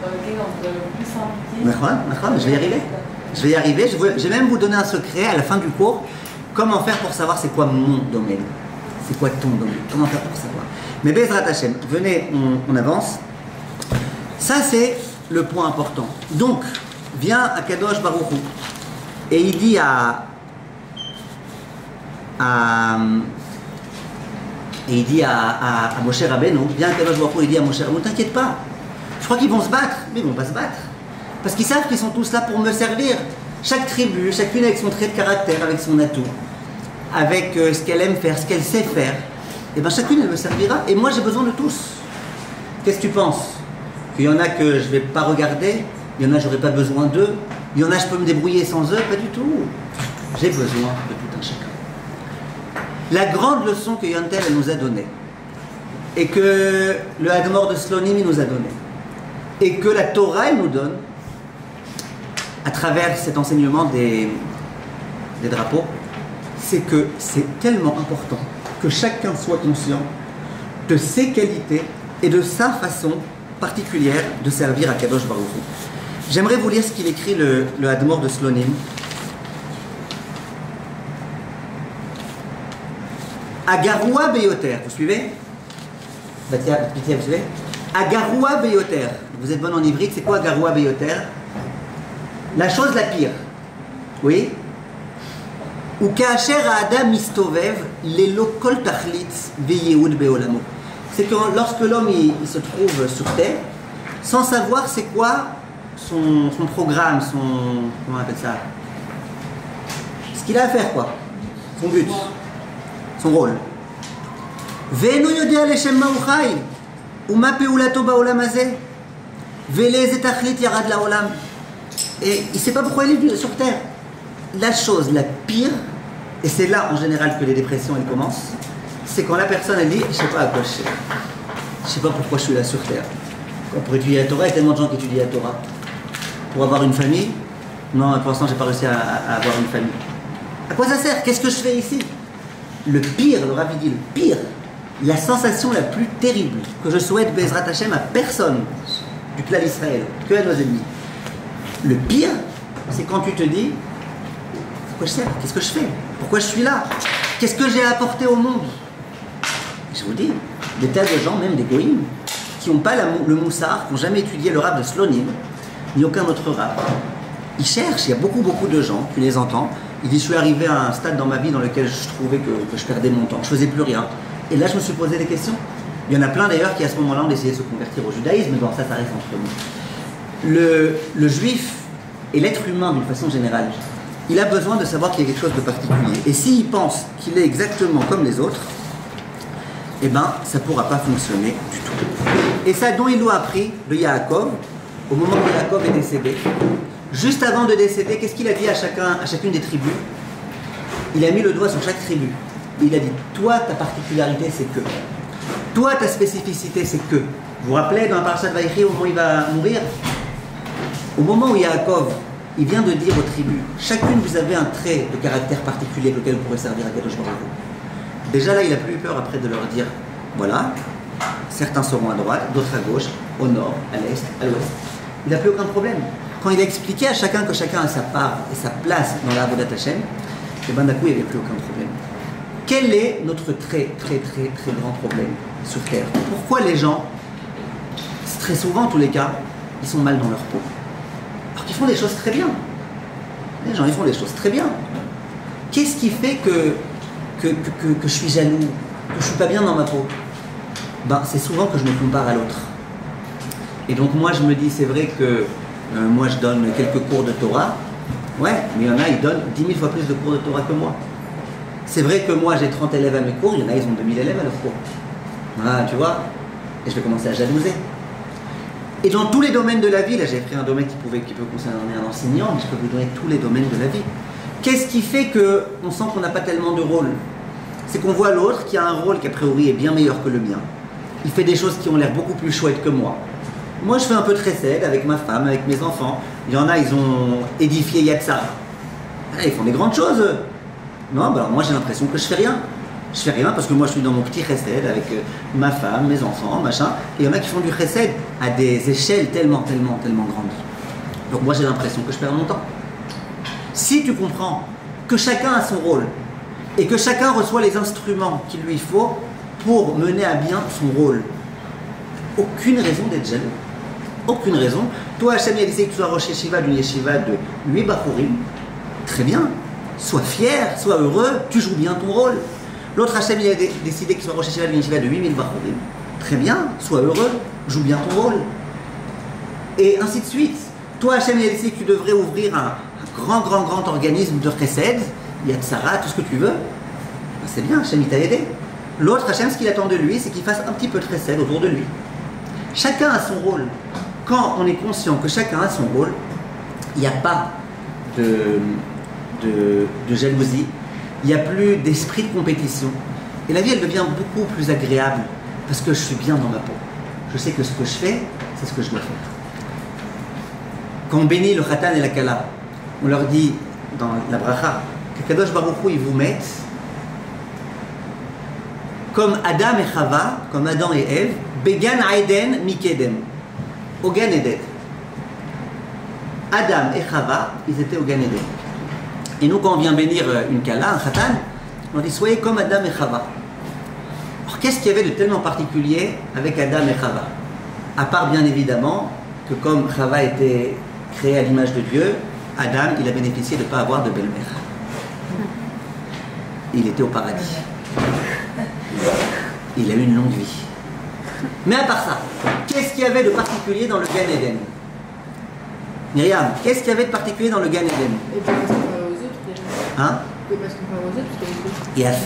dans lequel on peut le plus s'impliquer. Je vais y arriver. Je vais y arriver. Je vais même vous donner un secret à la fin du cours. Comment faire pour savoir c'est quoi mon domaine? C'est quoi ton domaine? Comment faire pour savoir? Mais Bezrat Hashem, venez, on avance. Ça c'est le point important. Donc, vient à Kadosh Baruch Hu et il dit à Moshe Rabbeinu, viens à Kadosh Baruch Hu, il dit à Moshe Rabbeinu, t'inquiète pas, je crois qu'ils vont se battre, mais ils vont pas se battre, parce qu'ils savent qu'ils sont tous là pour me servir. Chaque tribu, chacune avec son trait de caractère, avec son atout, avec ce qu'elle aime faire, ce qu'elle sait faire, et bien chacune elle me servira. Et moi j'ai besoin de tous. Qu'est-ce que tu penses? Qu'il y en a que je ne vais pas regarder, il y en a j'aurais pas besoin d'eux, il y en a je peux me débrouiller sans eux, pas du tout. J'ai besoin de tout un chacun. La grande leçon que Yontel elle nous a donnée, et que le Hadmor de Slonim il nous a donné, et que la Torah elle nous donne, à travers cet enseignement des drapeaux, c'est que c'est tellement important que chacun soit conscient de ses qualités et de sa façon particulière de servir à Kadosh Baruch Hu. J'aimerais vous lire ce qu'il écrit le Hadmor de Slonim. Agarua Beyoter, vous suivez? Batia, vous suivez? Agarua Beyoter. Vous êtes bon en ivrique, c'est quoi Agarua Beyoter? La chose la pire. Oui? Ou Kaacher Adam Mistovev, Lelo Kol Tachlitz Veyehoud Beolamo. C'est que lorsque l'homme il se trouve sur terre, sans savoir c'est quoi son programme, comment on appelle ça? Ce qu'il a à faire, quoi. Son but. Son rôle. Ve'eno yodea leshem ma hu chai, uma peulato ba'olam hazeh, ve'le'eze tachlit yarad la'olam. Et il ne sait pas pourquoi il est sur terre. La chose la pire, et c'est là en général que les dépressions elles commencent, c'est quand la personne elle dit je ne sais pas à quoi je sais pas pourquoi je suis là sur terre. Pour étudier la Torah, il y a tellement de gens qui étudient la Torah. Pour avoir une famille, non, pour l'instant j'ai pas réussi à avoir une famille. À quoi ça sert? Qu'est-ce que je fais ici? Le pire, le Rabbi dit le pire, la sensation la plus terrible que je souhaite Bezrat Hashem à personne du clan d'Israël, que à nos ennemis. Le pire, c'est quand tu te dis à quoi je sers? Qu'est-ce que je fais? Pourquoi je suis là? Qu'est-ce que j'ai à apporter au monde? Je vous dis, des tas de gens, même des goïms, qui n'ont pas le moussard, qui n'ont jamais étudié le rab de Slonim, ni aucun autre rab. Ils cherchent, il y a beaucoup de gens, tu les entends, ils disent je suis arrivé à un stade dans ma vie dans lequel je trouvais que je perdais mon temps, je faisais plus rien. Et là je me suis posé des questions. Il y en a plein d'ailleurs qui à ce moment-là ont essayé de se convertir au judaïsme, mais bon ça reste entre nous. Le juif et l'être humain d'une façon générale, il a besoin de savoir qu'il y a quelque chose de particulier. Et s'il pense qu'il est exactement comme les autres, eh ben ça ne pourra pas fonctionner du tout. Et ça dont il l'a appris de Yaakov, au moment où Yaakov est décédé, juste avant de décéder, qu'est-ce qu'il a dit à chacune des tribus? Il a mis le doigt sur chaque tribu. Il a dit, toi, ta particularité, c'est que. Toi, ta spécificité, c'est que. Vous vous rappelez dans la parasha de Vaïchi, au moment où il va mourir? Au moment où Yaakov, il vient de dire aux tribus, chacune, vous avez un trait de caractère particulier lequel vous pourrez servir à Kadosh Baruch Hu. Déjà là, il n'a plus eu peur après de leur dire, voilà, certains seront à droite, d'autres à gauche, au nord, à l'est, à l'ouest. Il n'a plus aucun problème. Quand il a expliqué à chacun que chacun a sa part et sa place dans la Avodat Hashem, et ben d'un coup, il n'y avait plus aucun problème. Quel est notre très grand problème sur Terre? Pourquoi les gens, très souvent en tous les cas, ils sont mal dans leur peau? Alors qu'ils font des choses très bien. Les gens, ils font des choses très bien. Qu'est-ce qui fait que je suis jaloux, que je ne suis pas bien dans ma peau? Ben, c'est souvent que je me compare à l'autre. Et donc moi, je me dis, c'est vrai que moi, je donne quelques cours de Torah. Ouais, mais il y en a, ils donnent 10 000 fois plus de cours de Torah que moi. C'est vrai que moi, j'ai 30 élèves à mes cours, il y en a, ils ont 2000 élèves à leurs cours. Voilà, tu vois. Et je vais commencer à jalouser. Et dans tous les domaines de la vie, là, j'ai pris un domaine qui peut concerner un enseignant, mais je peux vous donner tous les domaines de la vie. Qu'est-ce qui fait qu'on sent qu'on n'a pas tellement de rôle? C'est qu'on voit l'autre qui a un rôle qui, a priori, est bien meilleur que le mien. Il fait des choses qui ont l'air beaucoup plus chouettes que moi. Moi, je fais un peu de chesed avec ma femme, avec mes enfants. Il y en a, ils ont édifié Yatsar. Ils font des grandes choses. Non, bah alors moi, j'ai l'impression que je fais rien. Je fais rien parce que moi, je suis dans mon petit chesed avec ma femme, mes enfants, machin. Et il y en a qui font du chesed à des échelles tellement grandes. Donc moi, j'ai l'impression que je perds mon temps. Si tu comprends que chacun a son rôle et que chacun reçoit les instruments qu'il lui faut pour mener à bien son rôle, aucune raison d'être jaloux. Aucune raison. Toi, Hachem, il a décidé que tu sois Rosh Yeshiva d'une Yeshiva de 8 Bachurim. Très bien. Sois fier, sois heureux, tu joues bien ton rôle. L'autre Hachem, il a décidé que tu sois Rosh Yeshiva d'une Yeshiva de 8000 Bachurim. Très bien. Sois heureux, joue bien ton rôle. Et ainsi de suite. Toi, Hachem, il a décidé que tu devrais ouvrir un grand organisme de chesed, il y a tsara, tout ce que tu veux. C'est bien, Hachem il t'a aidé. L'autre, Hachem, ce qu'il attend de lui, c'est qu'il fasse un petit peu de chesed autour de lui. Chacun a son rôle. Quand on est conscient que chacun a son rôle, il n'y a pas de jalousie, il n'y a plus d'esprit de compétition. Et la vie, elle devient beaucoup plus agréable parce que je suis bien dans ma peau. Je sais que ce que je fais, c'est ce que je dois faire. Quand on bénit le khatan et la kala, on leur dit dans la bracha que Kadosh Baruch Hu, ils vous mettent comme Adam et Chava, comme Adam et Ève, Began Aiden Mikedem, au Gan Eden. Adam et Chava, ils étaient au Gan Eden. Et nous, quand on vient bénir une kala, un khatan, on dit soyez comme Adam et Chava. Alors, qu'est-ce qu'il y avait de tellement particulier avec Adam et Chava? À part, bien évidemment, que comme Chava était créé à l'image de Dieu, Adam, il a bénéficié de ne pas avoir de belle-mère. Il était au paradis. Il a eu une longue vie. Mais à part ça, qu'est-ce qu'il y avait de particulier dans le Gan Eden? Myriam, qu'est-ce qu'il y avait de particulier dans le Gan Eden? Et puis parce qu'on parle aux autres, déjà. Hein? Et parce qu'on parle aux autres, parce qu'il y a des choses.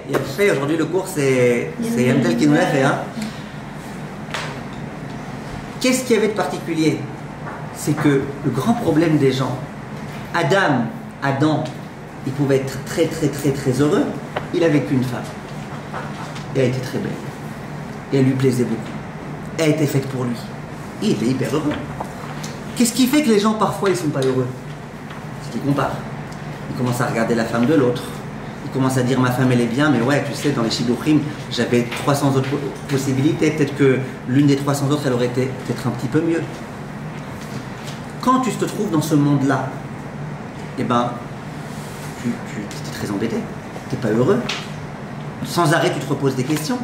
Il a fait. Aujourd'hui, le cours, c'est Yamtel qui nous l'a fait. Hein? Qu'est-ce qu'il y avait de particulier? C'est que le grand problème des gens, Adam, il pouvait être très heureux. Il avait qu'une femme. Et elle était très belle. Et elle lui plaisait beaucoup. Elle était faite pour lui. Il était hyper heureux. Qu'est-ce qui fait que les gens, parfois, ils ne sont pas heureux? C'est qu'ils comparent. Ils commencent à regarder la femme de l'autre. Ils commencent à dire, ma femme, elle est bien, mais ouais, tu sais, dans les Shidduchim, j'avais 300 autres possibilités. Peut-être que l'une des 300 autres, elle aurait été peut-être un petit peu mieux. Quand tu te trouves dans ce monde-là, eh ben, tu es très embêté. Tu n'es pas heureux. Sans arrêt, tu te reposes des questions.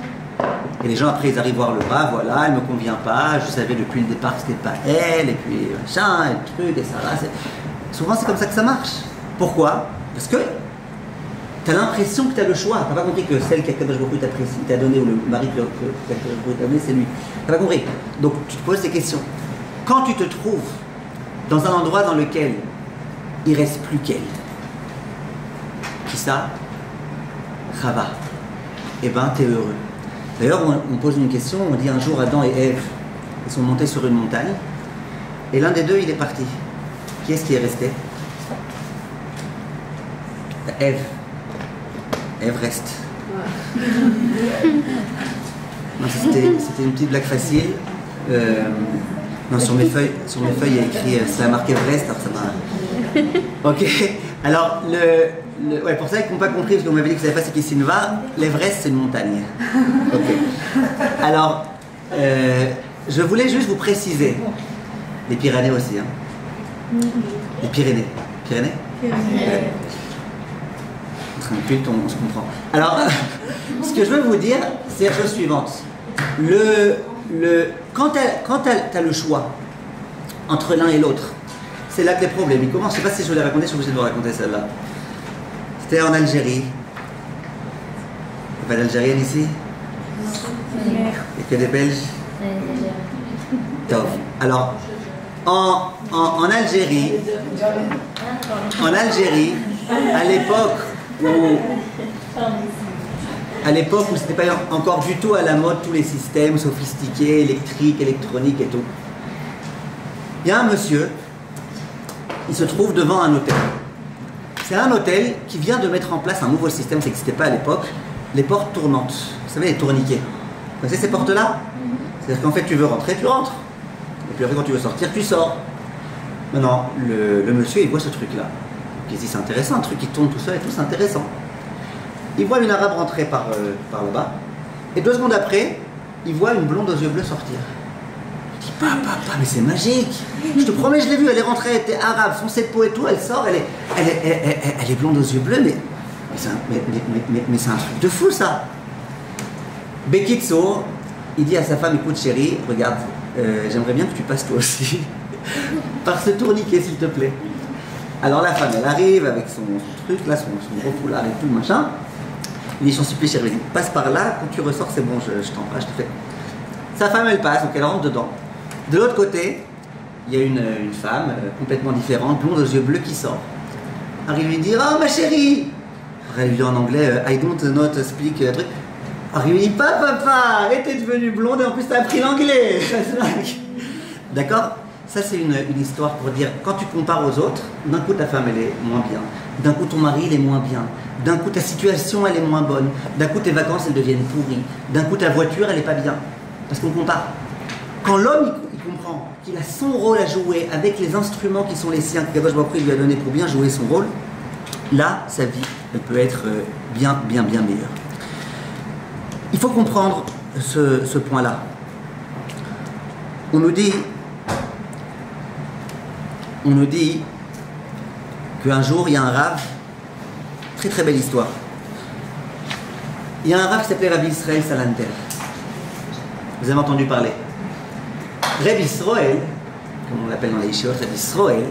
Et les gens, après, ils arrivent voir le bas, voilà, elle ne me convient pas, je savais depuis le départ que ce n'était pas elle, et puis machin, et le truc, et ça va. Souvent, c'est comme ça que ça marche. Pourquoi? Parce que tu as l'impression que tu as le choix. Tu n'as pas compris que celle qu'Akadosh Baruch Hu t'a donné, ou le mari qu'Akadosh Baruch Hu t'a donné, c'est lui. Tu n'as pas compris. Donc, tu te poses des questions. Quand tu te trouves dans un endroit dans lequel il ne reste plus qu'elle, qui ça? Chava. Eh ben, tu es heureux. D'ailleurs, on pose une question, on dit un jour Adam et Ève, ils sont montés sur une montagne, et l'un des deux, il est parti. Qui est-ce qui est resté? Ève. Ève reste. Ouais. C'était une petite blague facile. Non, sur mes feuilles, il y a écrit, c'est marqué Everest, alors ça m'a... Ok, alors ouais, pour ça qu'ils n'ont pas compris, parce qu'on m'avait dit que vous savez pas c'est qui Sinva, l'Everest c'est une montagne. Ok. Alors, je voulais juste vous préciser, les Pyrénées aussi, hein. Les Pyrénées. Pyrénées? Entre un culte, on se comprend. Alors, ce que je veux vous dire, c'est la chose suivante. Quand tu as le choix entre l'un et l'autre, c'est là que les problèmes ils commencent. Je ne sais pas si je vous l'ai raconté, je suis obligé de vous raconter celle-là. C'était en Algérie. Il n'y a pas d'Algérienne ici? Il n'y a que des Belges? Top. Alors, en Algérie, à l'époque où c'était pas encore du tout à la mode tous les systèmes sophistiqués, électriques, électroniques et tout, il y a un monsieur, il se trouve devant un hôtel. C'est un hôtel qui vient de mettre en place un nouveau système, ça n'existait pas à l'époque, les portes tournantes. Vous savez, les tourniquets. Vous connaissez ces portes-là? C'est-à-dire qu'en fait, tu veux rentrer, tu rentres. Et puis après, quand tu veux sortir, tu sors. Maintenant, le monsieur, il voit ce truc-là. Il se dit, c'est intéressant, un truc qui tourne tout seul et tout, c'est intéressant. Il voit une arabe rentrer par là-bas. Et 2 secondes après, il voit une blonde aux yeux bleus sortir. Il dit, papa, mais c'est magique. Je te promets, je l'ai vue, elle est rentrée, elle était arabe, foncée de peau et tout, elle sort, elle est blonde aux yeux bleus, mais c'est un truc de fou, ça. Bekitso, il dit à sa femme, écoute chérie, regarde, j'aimerais bien que tu passes toi aussi par ce tourniquet, s'il te plaît. Alors la femme, elle arrive avec son truc, là, son gros foulard et tout, le machin. Il dit, j'en supplie chérie, il dit, passe par là, quand tu ressors, c'est bon, je t'en passe, je te fais. Sa femme, elle passe, donc elle rentre dedans. De l'autre côté, il y a une femme complètement différente, blonde aux yeux bleus qui sort. Harry lui dit « Oh ma chérie !» Elle lui dit en anglais « I don't not speak un truc ». Harry lui dit « Pas papa, t'es devenue blonde et en plus t'as appris l'anglais !» D'accord? Ça c'est une histoire pour dire, quand tu compares aux autres, d'un coup ta femme elle est moins bien, d'un coup ton mari il est moins bien, d'un coup ta situation elle est moins bonne, d'un coup tes vacances elles deviennent pourries, d'un coup ta voiture elle est pas bien. Parce qu'on compare. Quand l'homme il comprend qu'il a son rôle à jouer avec les instruments qui sont les siens, que Kadosh Baruch Hu lui a donné pour bien jouer son rôle, là sa vie elle peut être bien meilleure. Il faut comprendre ce point-là. On nous dit qu'un jour, il y a un Rav, très belle histoire. Il y a un Rav qui s'appelait Rabbi Israël Salanter. Vous avez entendu parler. Rabbi Israël, comme on l'appelle dans les yeshivot, Rabbi Israël,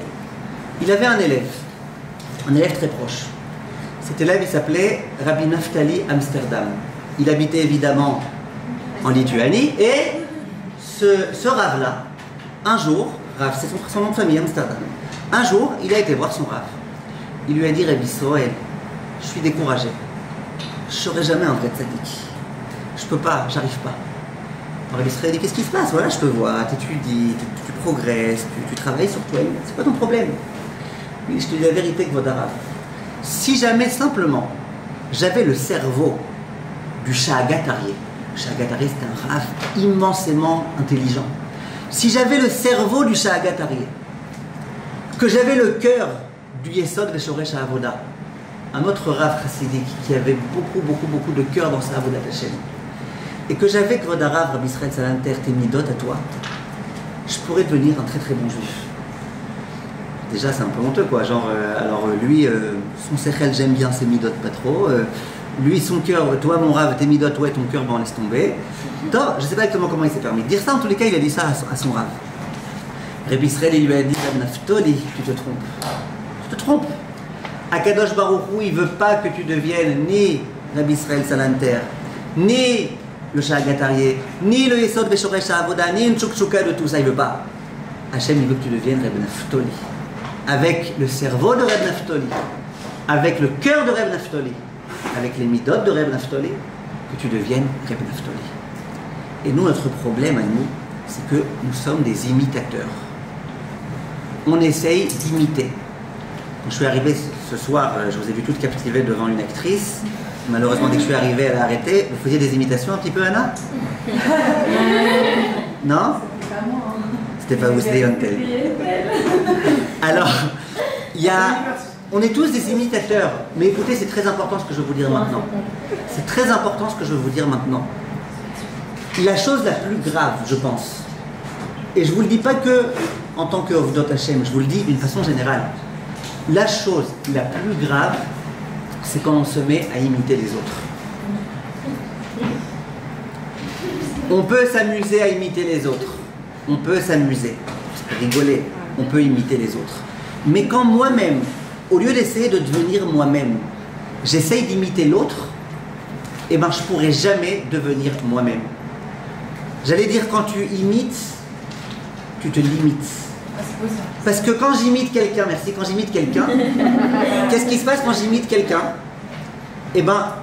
il avait un élève très proche. Cet élève, il s'appelait Rabbi Naftali Amsterdam. Il habitait évidemment en Lituanie et ce Rav-là, un jour, Rav, c'est son nom de famille, Amsterdam. Un jour, il a été voir son Rav. Il lui a dit, Rabbi Israël, je suis découragé. Je ne serai jamais un vrai tzaddik. Je peux pas, j'arrive pas. Rabbi Israël dit, qu'est-ce qui se passe? Voilà, je te vois, tu étudies, tu progresses, tu travailles sur toi. C'est quoi ton problème? Oui, je te dis la vérité, Kvod Harav. Si jamais, simplement, j'avais le cerveau du Shahagat Aryeh. Le Shahagat Aryeh, c'est un Rav immensément intelligent. Si j'avais le cerveau du Shahagat Aryeh, que j'avais le cœur du Yesod Veshoresh HaAvoda, un autre Rav chassidique qui avait beaucoup de cœur dans sa Avodat Hashem, et que j'avais Kvod Harav, Rabbi Israël Salanter, tes midot à toi, je pourrais devenir un très bon juif. Déjà c'est un peu honteux quoi, genre alors lui, son sechel j'aime bien, ses midot pas trop, lui son cœur, toi mon Rav, tes midot, ouais ton cœur, ben on laisse tomber. Non, je ne sais pas exactement comment il s'est permis de dire ça, en tous les cas il a dit ça à son Rav. Rabbi Israël il lui a dit, Naftali, tu te trompes. Tu te trompes. Akadosh Baruch Hu, il ne veut pas que tu deviennes ni Rabbi Israël Salanter, ni le Shahagat Aryeh, ni le Yesod Veshoresh HaAvoda, ni une tchoukchouka de tout ça, il ne veut pas. Hachem il veut que tu deviennes Rabbi Naftali. Avec le cerveau de Reb Naftali, avec le cœur de Reb Naftali, avec les midot de Reb Naftali, que tu deviennes Reb Naftali. Et nous, notre problème à nous, c'est que nous sommes des imitateurs. On essaye d'imiter. Quand je suis arrivé ce soir, je vous ai vu toutes captivées devant une actrice. Malheureusement, dès que je suis arrivé, elle a arrêté. Vous faisiez des imitations un petit peu, Anna? Non? C'était pas moi. C'était pas vous, c'était Yontel. Alors, on est tous des imitateurs. Mais écoutez, c'est très important ce que je veux vous dire maintenant. C'est très important ce que je veux vous dire maintenant. La chose la plus grave, je pense, et je ne vous le dis pas que en tant que Ovdot Hashem, je vous le dis d'une façon générale, la chose la plus grave, c'est quand on se met à imiter les autres. On peut s'amuser à imiter les autres. On peut s'amuser, rigoler, on peut imiter les autres. Mais quand moi-même, au lieu d'essayer de devenir moi-même, j'essaye d'imiter l'autre, eh ben je ne pourrai jamais devenir moi-même. J'allais dire, quand tu imites, tu te limites. Parce que quand j'imite quelqu'un, merci, quand j'imite quelqu'un, qu'est-ce qui se passe quand j'imite quelqu'un? Eh ben,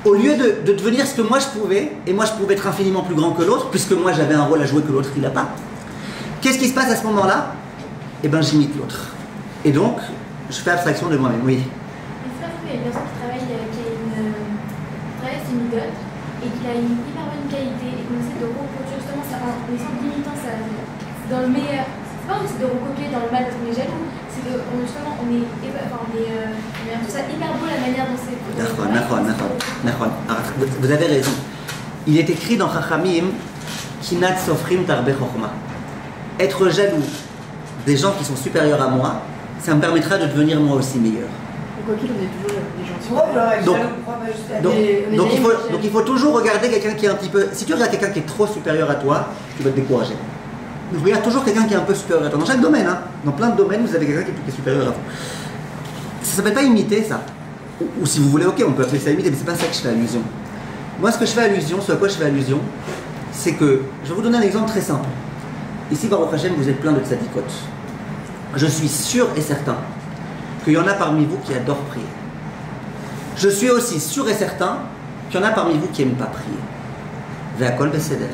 au lieu de devenir ce que moi je pouvais, et moi je pouvais être infiniment plus grand que l'autre, puisque moi j'avais un rôle à jouer que l'autre il n'a pas, qu'est-ce qui se passe à ce moment-là? Eh ben, j'imite l'autre. Et donc, je fais abstraction de moi-même, oui. Est-ce qu'il y a une personne qui travaille, ses midotes, et qui a une hyper bonne qualité, et qu'on essaie de reproduire justement ça, en essayant d'imitant ça dans le meilleur? C'est pas qu'on essaie de recopier dans le mal parce qu'on est jaloux, c'est que justement on est tout ça hyper beau la manière dont c'est. Vous avez raison. Il est écrit dans Chachamim, Kinat Sofrim Tarbe Chochma. Être jaloux des gens qui sont supérieurs à moi, ça me permettra de devenir moi aussi meilleur. Quoi qu'il, on est toujours des gens donc il faut toujours regarder quelqu'un qui est un petit peu... Si tu regardes quelqu'un qui est trop supérieur à toi, tu vas te décourager. Donc regarde toujours quelqu'un qui est un peu supérieur à toi. Dans chaque domaine, hein, dans plein de domaines, vous avez quelqu'un qui est supérieur à vous. Ça ne s'appelle pas imiter, ça. Ou si vous voulez, ok, on peut appeler ça imiter, mais c'est pas ça que je fais allusion. Moi, ce que je fais allusion, ce à quoi je fais allusion, c'est que... Je vais vous donner un exemple très simple. Ici, Baruch Hashem, vous êtes plein de tzadikot. Je suis sûr et certain qu'il y en a parmi vous qui adorent prier. Je suis aussi sûr et certain qu'il y en a parmi vous qui n'aiment pas prier. Ve'akol beseder.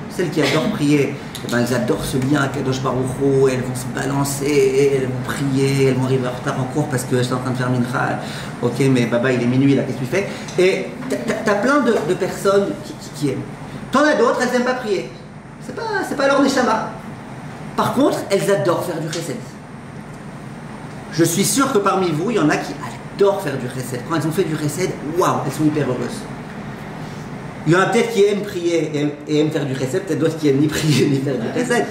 Celles qui adorent prier, eh ben, elles adorent ce lien à Kadosh Baruch Hu, elles vont se balancer, elles vont prier, elles vont arriver en retard en cours parce que je suis en train de faire mincha. Ok, mais Baba, il est minuit là, qu'est-ce que tu fais? Et t'as plein de personnes qui aiment. T'en as d'autres, elles n'aiment pas prier. C'est pas leur neshama. Par contre, elles adorent faire du chesed. Je suis sûr que parmi vous, il y en a qui adorent faire du chesed. Quand elles ont fait du chesed, waouh, elles sont hyper heureuses. Il y en a peut-être qui aiment prier et aiment faire du chesed, peut-être d'autres qui aiment ni prier ni faire du chesed.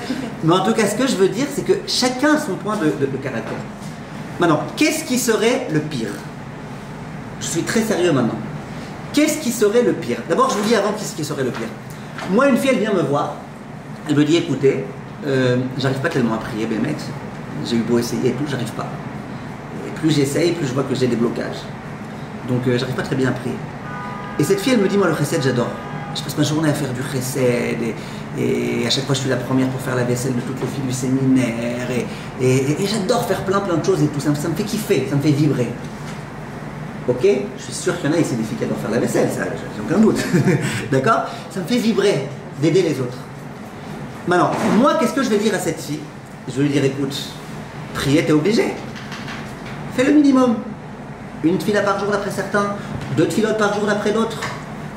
Mais en tout cas, ce que je veux dire, c'est que chacun a son point de caractère. Maintenant, qu'est-ce qui serait le pire? Je suis très sérieux maintenant. Qu'est-ce qui serait le pire? D'abord, je vous dis avant qu'est-ce qui serait le pire. Moi, une fille, elle vient me voir. Elle me dit, écoutez, j'arrive pas tellement à prier, Bémet. J'ai eu beau essayer et tout, j'arrive pas. Et plus j'essaye, plus je vois que j'ai des blocages. Donc, j'arrive pas très bien à prier. Et cette fille, elle me dit, moi, le chesed, j'adore. Je passe ma journée à faire du chesed. Et à chaque fois, je suis la première pour faire la vaisselle de toutes les filles du séminaire. Et j'adore faire plein de choses et tout. Ça me fait kiffer, ça me fait vibrer. Ok? Je suis sûr qu'il y en a ici des filles qui adorent faire la vaisselle, ça, j'ai aucun doute. D'accord? Ça me fait vibrer d'aider les autres. Maintenant, moi, qu'est-ce que je vais dire à cette fille? Je vais lui dire, écoute, prier, t'es obligé. Fais le minimum. Une tefila par jour d'après certains, 2 tfilotes par jour d'après d'autres.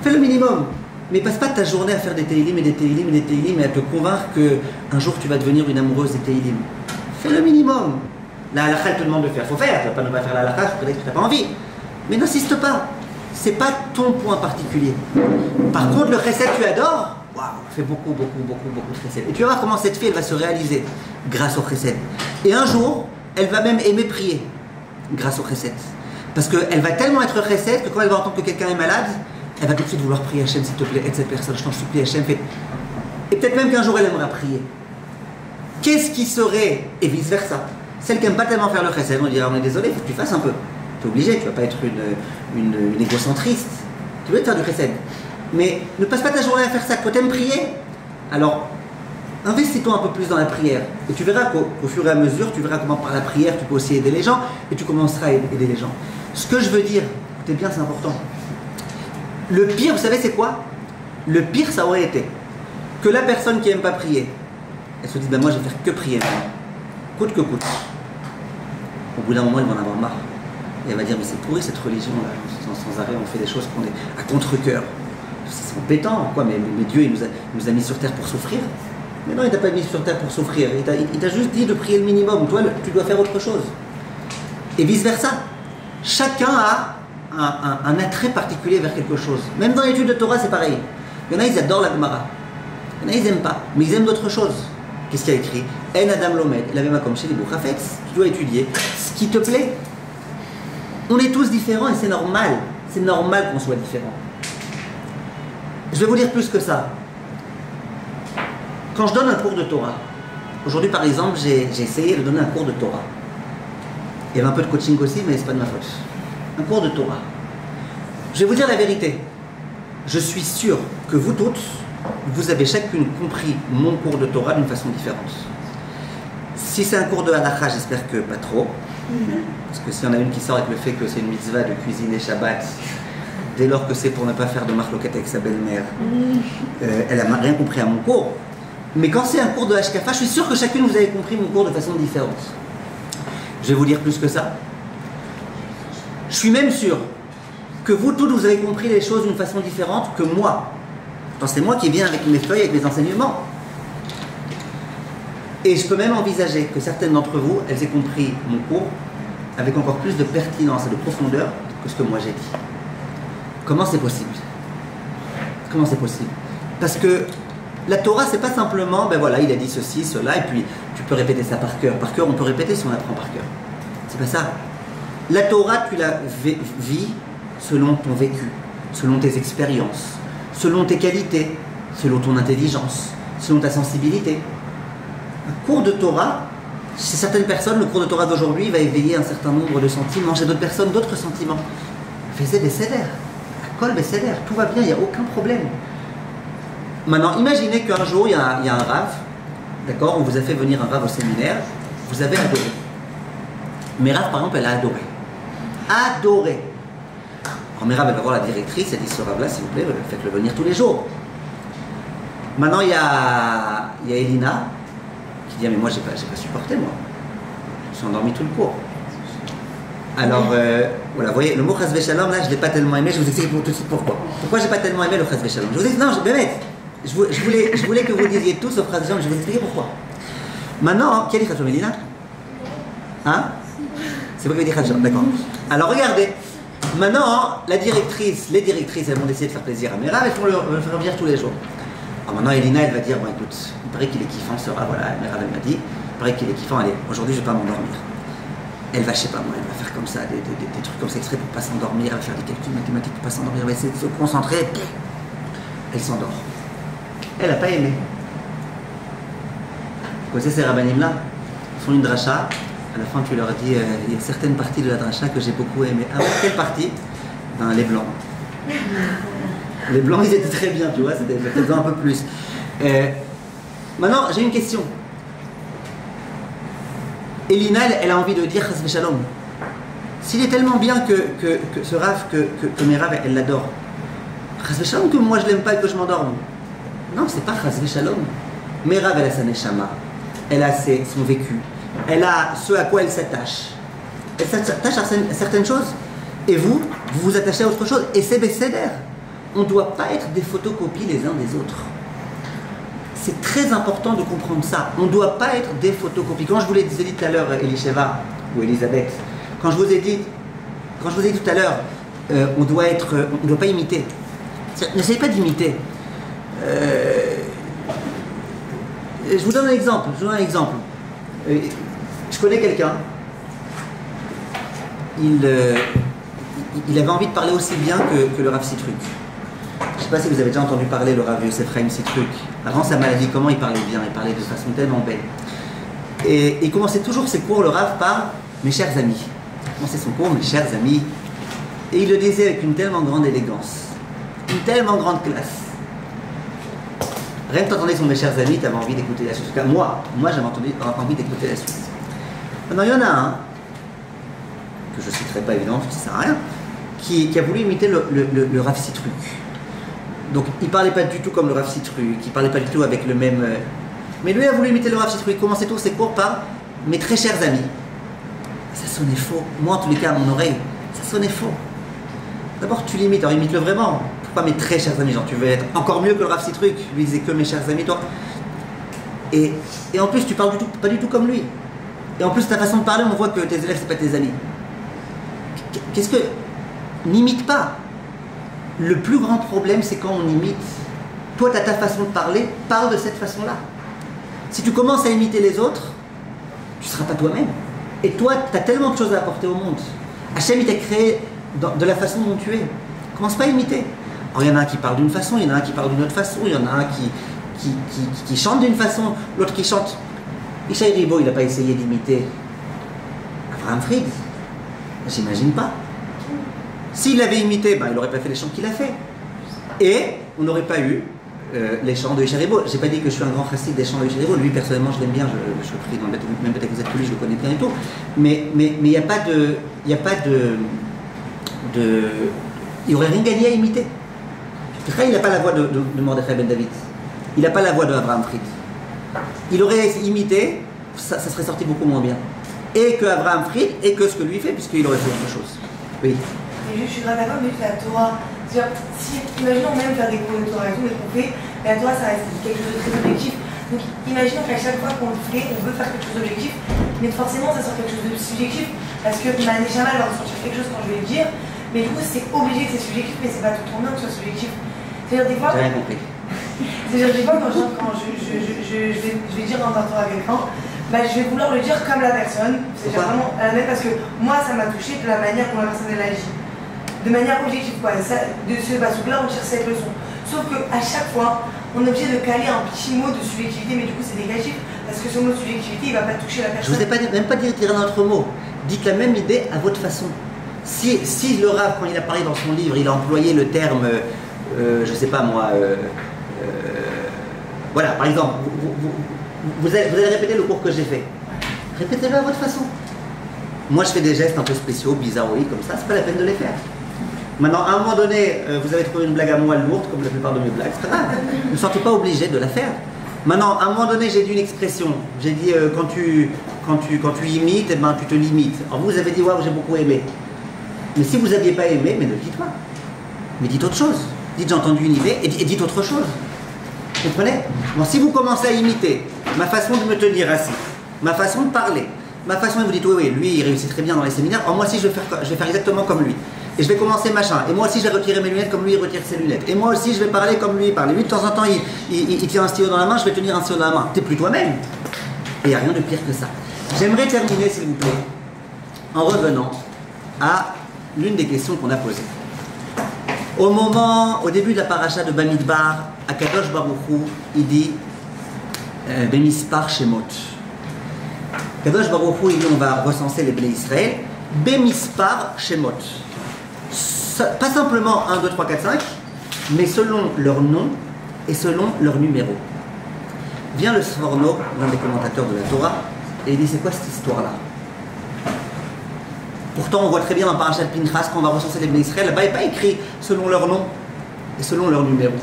Fais le minimum. Mais passe pas ta journée à faire des télim et des télim et des télim et à te convaincre qu'un jour tu vas devenir une amoureuse des télim. Fais le minimum. La halakha, elle te demande de faire. Faut faire. Tu vas pas ne pas faire la halakha, peut-être que tu n'as pas envie. Mais n'insiste pas. C'est pas ton point particulier. Par contre, le chesed, tu adores. Waouh, fais beaucoup de chesed. Et tu vas voir comment cette fille, elle va se réaliser grâce au chesed. Et un jour, elle va même aimer prier grâce au chesed. Parce qu'elle va tellement être chesed que quand elle va entendre que quelqu'un est malade, elle va tout de suite vouloir prier Hachem, s'il te plaît, aide cette personne, je t'en supplie, Hachem, fais. Et peut-être même qu'un jour elle aimera prier. Qu'est-ce qui serait, et vice versa, celle qui n'aime pas tellement faire le chesed, on dira, on est désolé, il faut que tu fasses un peu. Tu es obligé, tu ne vas pas être une égocentriste. Tu veux faire du chesed. Mais ne passe pas ta journée à faire ça. Toi, t'aimes prier? Alors, investis-toi un peu plus dans la prière. Et tu verras qu'au fur et à mesure, tu verras comment par la prière, tu peux aussi aider les gens. Et tu commenceras à aider les gens. Ce que je veux dire, écoutez bien, c'est important. Le pire, vous savez, c'est quoi? Le pire, ça aurait été que la personne qui n'aime pas prier, elle se dise, ben moi, je vais faire que prier. Coûte que coûte. Au bout d'un moment, elle va en avoir marre. Et elle va dire, mais c'est pourri cette religion-là. Sans arrêt, on fait des choses qu'on est à contre-cœur. C'est embêtant, quoi. Mais Dieu, il nous a mis sur terre pour souffrir. Mais non, il t'a pas mis sur terre pour souffrir. Il t'a juste dit de prier le minimum. Toi, tu dois faire autre chose. Et vice-versa. Chacun a un attrait particulier vers quelque chose. Même dans l'étude de Torah, c'est pareil. Il y en a, ils adorent la Gemara. Il y en a, ils n'aiment pas. Mais ils aiment d'autres choses. Qu'est-ce qu'il y a écrit? En Adam Lomed, la même comme chez les Boukhafetz. Tu dois étudier ce qui te plaît. On est tous différents et c'est normal. C'est normal qu'on soit différents. Je vais vous dire plus que ça. Quand je donne un cours de Torah, aujourd'hui par exemple, j'ai essayé de donner un cours de Torah. Il y avait un peu de coaching aussi, mais c'est pas de ma faute. Un cours de Torah. Je vais vous dire la vérité. Je suis sûr que vous toutes, vous avez chacune compris mon cours de Torah d'une façon différente. Si c'est un cours de halakha, j'espère que pas trop. Parce que s'il y en a une qui sort avec le fait que c'est une mitzvah de cuisiner Shabbat, dès lors que c'est pour ne pas faire de marloquette avec sa belle-mère, elle n'a rien compris à mon cours. Mais quand c'est un cours de Hashkafa, je suis sûr que chacune vous avez compris mon cours de façon différente. Je vais vous dire plus que ça. Je suis même sûr que vous toutes vous avez compris les choses d'une façon différente que moi. C'est moi qui viens avec mes feuilles, avec mes enseignements. Et je peux même envisager que certaines d'entre vous, elles aient compris mon cours avec encore plus de pertinence et de profondeur que ce que moi j'ai dit. Comment c'est possible? Comment c'est possible? Parce que la Torah, c'est pas simplement, ben voilà, il a dit ceci, cela, et puis tu peux répéter ça par cœur. Par cœur, on peut répéter si on apprend par cœur. C'est pas ça. La Torah, tu la vis selon ton vécu, selon tes expériences, selon tes qualités, selon ton intelligence, selon ta sensibilité. Un cours de Torah, chez certaines personnes, le cours de Torah d'aujourd'hui va éveiller un certain nombre de sentiments, chez d'autres personnes, d'autres sentiments. Faisez des cédères, Akol des cédères, tout va bien, il n'y a aucun problème. Maintenant, imaginez qu'un jour, il y a un rave d'accord, on vous a fait venir un Rav au séminaire, vous avez adoré. Mais Rav, par exemple, elle a adoré. Adoré. Alors, Merav, elle va voir la directrice, elle dit ce Rav-là, s'il vous plaît, faites-le venir tous les jours. Maintenant, il y a Elina qui dit, ah, mais moi, j'ai pas supporté, moi. Je me suis endormi tout le cours. Alors, voilà, vous voyez, le mot Chas Shalom, là, je ne l'ai pas tellement aimé, je vous explique tout de suite pourquoi. Pourquoi je n'ai pas tellement aimé le Chas Shalom? Je vous dis, non, je voulais que vous disiez tout sauf Chas Shalom, je vais vous expliquer pourquoi. Maintenant, qui a dit Chas Shalom, Elina? Hein? C'est vous qui avez dit Chas Shalom, d'accord. Alors, regardez. Maintenant, les directrices, elles vont essayer de faire plaisir à Merav, elles vont le faire venir tous les jours. Alors maintenant, Elina, elle va dire, bon écoute, il paraît qu'il est kiffant, ce Rav, voilà, Merav, elle m'a dit, il paraît qu'il est kiffant, allez, aujourd'hui, je ne vais pas m'endormir. Elle va, je sais pas moi, elle va faire comme ça, des trucs comme ça exprès pour ne pas s'endormir, elle va faire des calculs mathématiques pour ne pas s'endormir, elle va essayer de se concentrer, elle s'endort. Elle n'a pas aimé. Vous savez, ces rabbinim-là font une dracha. À la fin, tu leur dis, il y a certaines parties de la dracha que j'ai beaucoup aimées. Ah, quelle partie? Ben, les blancs. Les blancs, ils étaient très bien, tu vois, c'était peut-être un peu plus. Maintenant, j'ai une question. Elina, elle a envie de dire Chas Shalom. S'il est tellement bien que ce Rav, que Merav, elle l'adore, Chas Shalom que moi je l'aime pas et que je m'endorme. Non, c'est pas Chas Shalom. Merav, elle a sa neshama, elle a son vécu. Elle a ce à quoi elle s'attache. Elle s'attache à certaines choses. Et vous vous attachez à autre chose. Et c'est Besséder. On ne doit pas être des photocopies les uns des autres. C'est très important de comprendre ça. On ne doit pas être des photocopies. Quand je vous l'ai dit tout à l'heure, Elisheva ou Elisabeth, quand je vous ai dit tout à l'heure, on ne doit pas imiter. N'essayez pas d'imiter. Je vous donne un exemple. Je connais quelqu'un, il avait envie de parler aussi bien que le Rav Sitruk. Je ne sais pas si vous avez déjà entendu parler le Rav Yosef Chaim Sitruk. Avant sa maladie, comment il parlait bien, il parlait de façon tellement belle. Et il commençait toujours ses cours, le Rav, par « mes chers amis ». Il commençait son cours « mes chers amis ». Et il le disait avec une tellement grande élégance, une tellement grande classe. Rien que t'entendais son mes chers amis, tu avais envie d'écouter la suite. En tout cas, moi j'avais envie d'écouter la suite. Maintenant, il y en a un, que je ne citerai pas évidemment, parce que ça ne sert à rien, qui a voulu imiter le Rav Sitruk. Donc, il ne parlait pas du tout comme le Rav Sitruk, il ne parlait pas du tout avec le même... Mais lui a voulu imiter le Rav Sitruk, il commençait tous ses cours par « mes très chers amis ». Ça sonnait faux. Moi, en tous les cas, à mon oreille, ça sonnait faux. D'abord, tu l'imites, alors imite-le vraiment. Pas mes très chers amis, genre tu veux être encore mieux que le Rav Sitruk, lui disait que mes chers amis, toi. Et en plus, tu parles pas du tout comme lui. Et en plus, ta façon de parler, on voit que tes élèves, c'est pas tes amis. Qu'est-ce que... N'imite pas. Le plus grand problème, c'est quand on imite. Toi, tu as ta façon de parler, parle de cette façon-là. Si tu commences à imiter les autres, tu ne seras pas toi-même. Et toi, tu as tellement de choses à apporter au monde. Hachem, il t'a créé de la façon dont tu es. Commence pas à imiter. Alors, il y en a un qui parle d'une façon, il y en a un qui parle d'une autre façon, il y en a un qui chante d'une façon, l'autre qui chante. Ishaï Ribo, il n'a pas essayé d'imiter Avraham Fried. J'imagine pas. S'il l'avait imité, ben, il n'aurait pas fait les chants qu'il a fait. Et on n'aurait pas eu les chants de Ishaï Ribo. Je n'ai pas dit que je suis un grand chassid des chants de Ishaï Ribo. Lui, personnellement, je l'aime bien. Je prie dans le même bête que vous êtes tous, je le connais bien et tout. Mais il n'y a pas de... Il n'aurait rien gagné à imiter. Il n'a pas la voix de Mordechai Ben David. Il n'a pas la voix de Avraham Fried. Il aurait imité, ça serait sorti beaucoup moins bien. Et que Avraham Fried, et que ce que lui fait, puisqu'il aurait fait autre chose. Oui. Mais je suis grave d'accord, mais la Torah, si, imaginons même faire des cours de Torah et tout, mais qu'on fait, la Torah, ça reste quelque chose de très objectif. Donc imaginons qu'à chaque fois qu'on le fait, on veut faire quelque chose d'objectif, mais forcément, ça sort quelque chose de subjectif, parce que ma neshama va ressortir quelque chose quand je vais le dire. Mais du coup, c'est obligé que c'est subjectif, mais c'est pas tout le temps que ce soit subjectif. C'est-à-dire des fois. J'ai rien compris. C'est-à-dire des fois, quand je vais dire un Torah à quelqu'un, bah, je vais vouloir le dire comme la personne. C'est vraiment à la même parce que moi, ça m'a touché de la manière dont la personne elle agit. De manière objective, quoi. Ça, de ce là on tire cette leçon. Sauf qu'à chaque fois, on est obligé de caler un petit mot de subjectivité, mais du coup, c'est négatif parce que ce mot de subjectivité, il va pas toucher la personne. Je vous ai même pas dit de tirer un autre mot. Dites la même idée à votre façon. Si le Rav, quand il a parlé dans son livre, il a employé le terme, je sais pas moi, voilà, par exemple, Vous allez répéter le cours que j'ai fait. Répétez-le à votre façon. Moi, je fais des gestes un peu spéciaux, bizarroïdes, comme ça, c'est pas la peine de les faire. Maintenant, à un moment donné, vous avez trouvé une blague à moi lourde, comme la plupart de mes blagues, c'est pas grave. Ne vous sentez pas obligé de la faire. Maintenant, à un moment donné, j'ai dit une expression. J'ai dit, quand tu imites, eh ben, tu te limites. Alors vous avez dit, waouh, j'ai beaucoup aimé. Mais si vous n'aviez pas aimé, mais ne le dites pas. Mais dites autre chose. Dites, j'ai entendu une idée, et dites autre chose. Vous comprenez? Bon, si vous commencez à imiter ma façon de me tenir assis, ma façon de parler, ma façon de vous dites, oui, lui, il réussit très bien dans les séminaires, alors moi aussi, je vais faire exactement comme lui. Et je vais commencer machin. Et moi aussi, je vais retirer mes lunettes comme lui, il retire ses lunettes. Et moi aussi, je vais parler comme lui, il parle. Lui, de temps en temps, il tient un stylo dans la main, je vais tenir un stylo dans la main. T'es plus toi-même. Et il n'y a rien de pire que ça. J'aimerais terminer, s'il vous plaît, en revenant à l'une des questions qu'on a posées. Au début de la paracha de Bamidbar, Akadosh Baruch Hu, il dit Bemispar Shemot. Akadosh Baruch Hu, il dit on va recenser les Bnei Israël. Bemispar Shemot. Pas simplement 1, 2, 3, 4, 5, mais selon leur nom et selon leur numéro. Vient le Sforno, l'un des commentateurs de la Torah, et il dit c'est quoi cette histoire-là? Pourtant on voit très bien dans Parashat Pinchas quand on va recenser les Bnei Israël, là-bas il n'est pas écrit selon leur nom et selon leur numéro.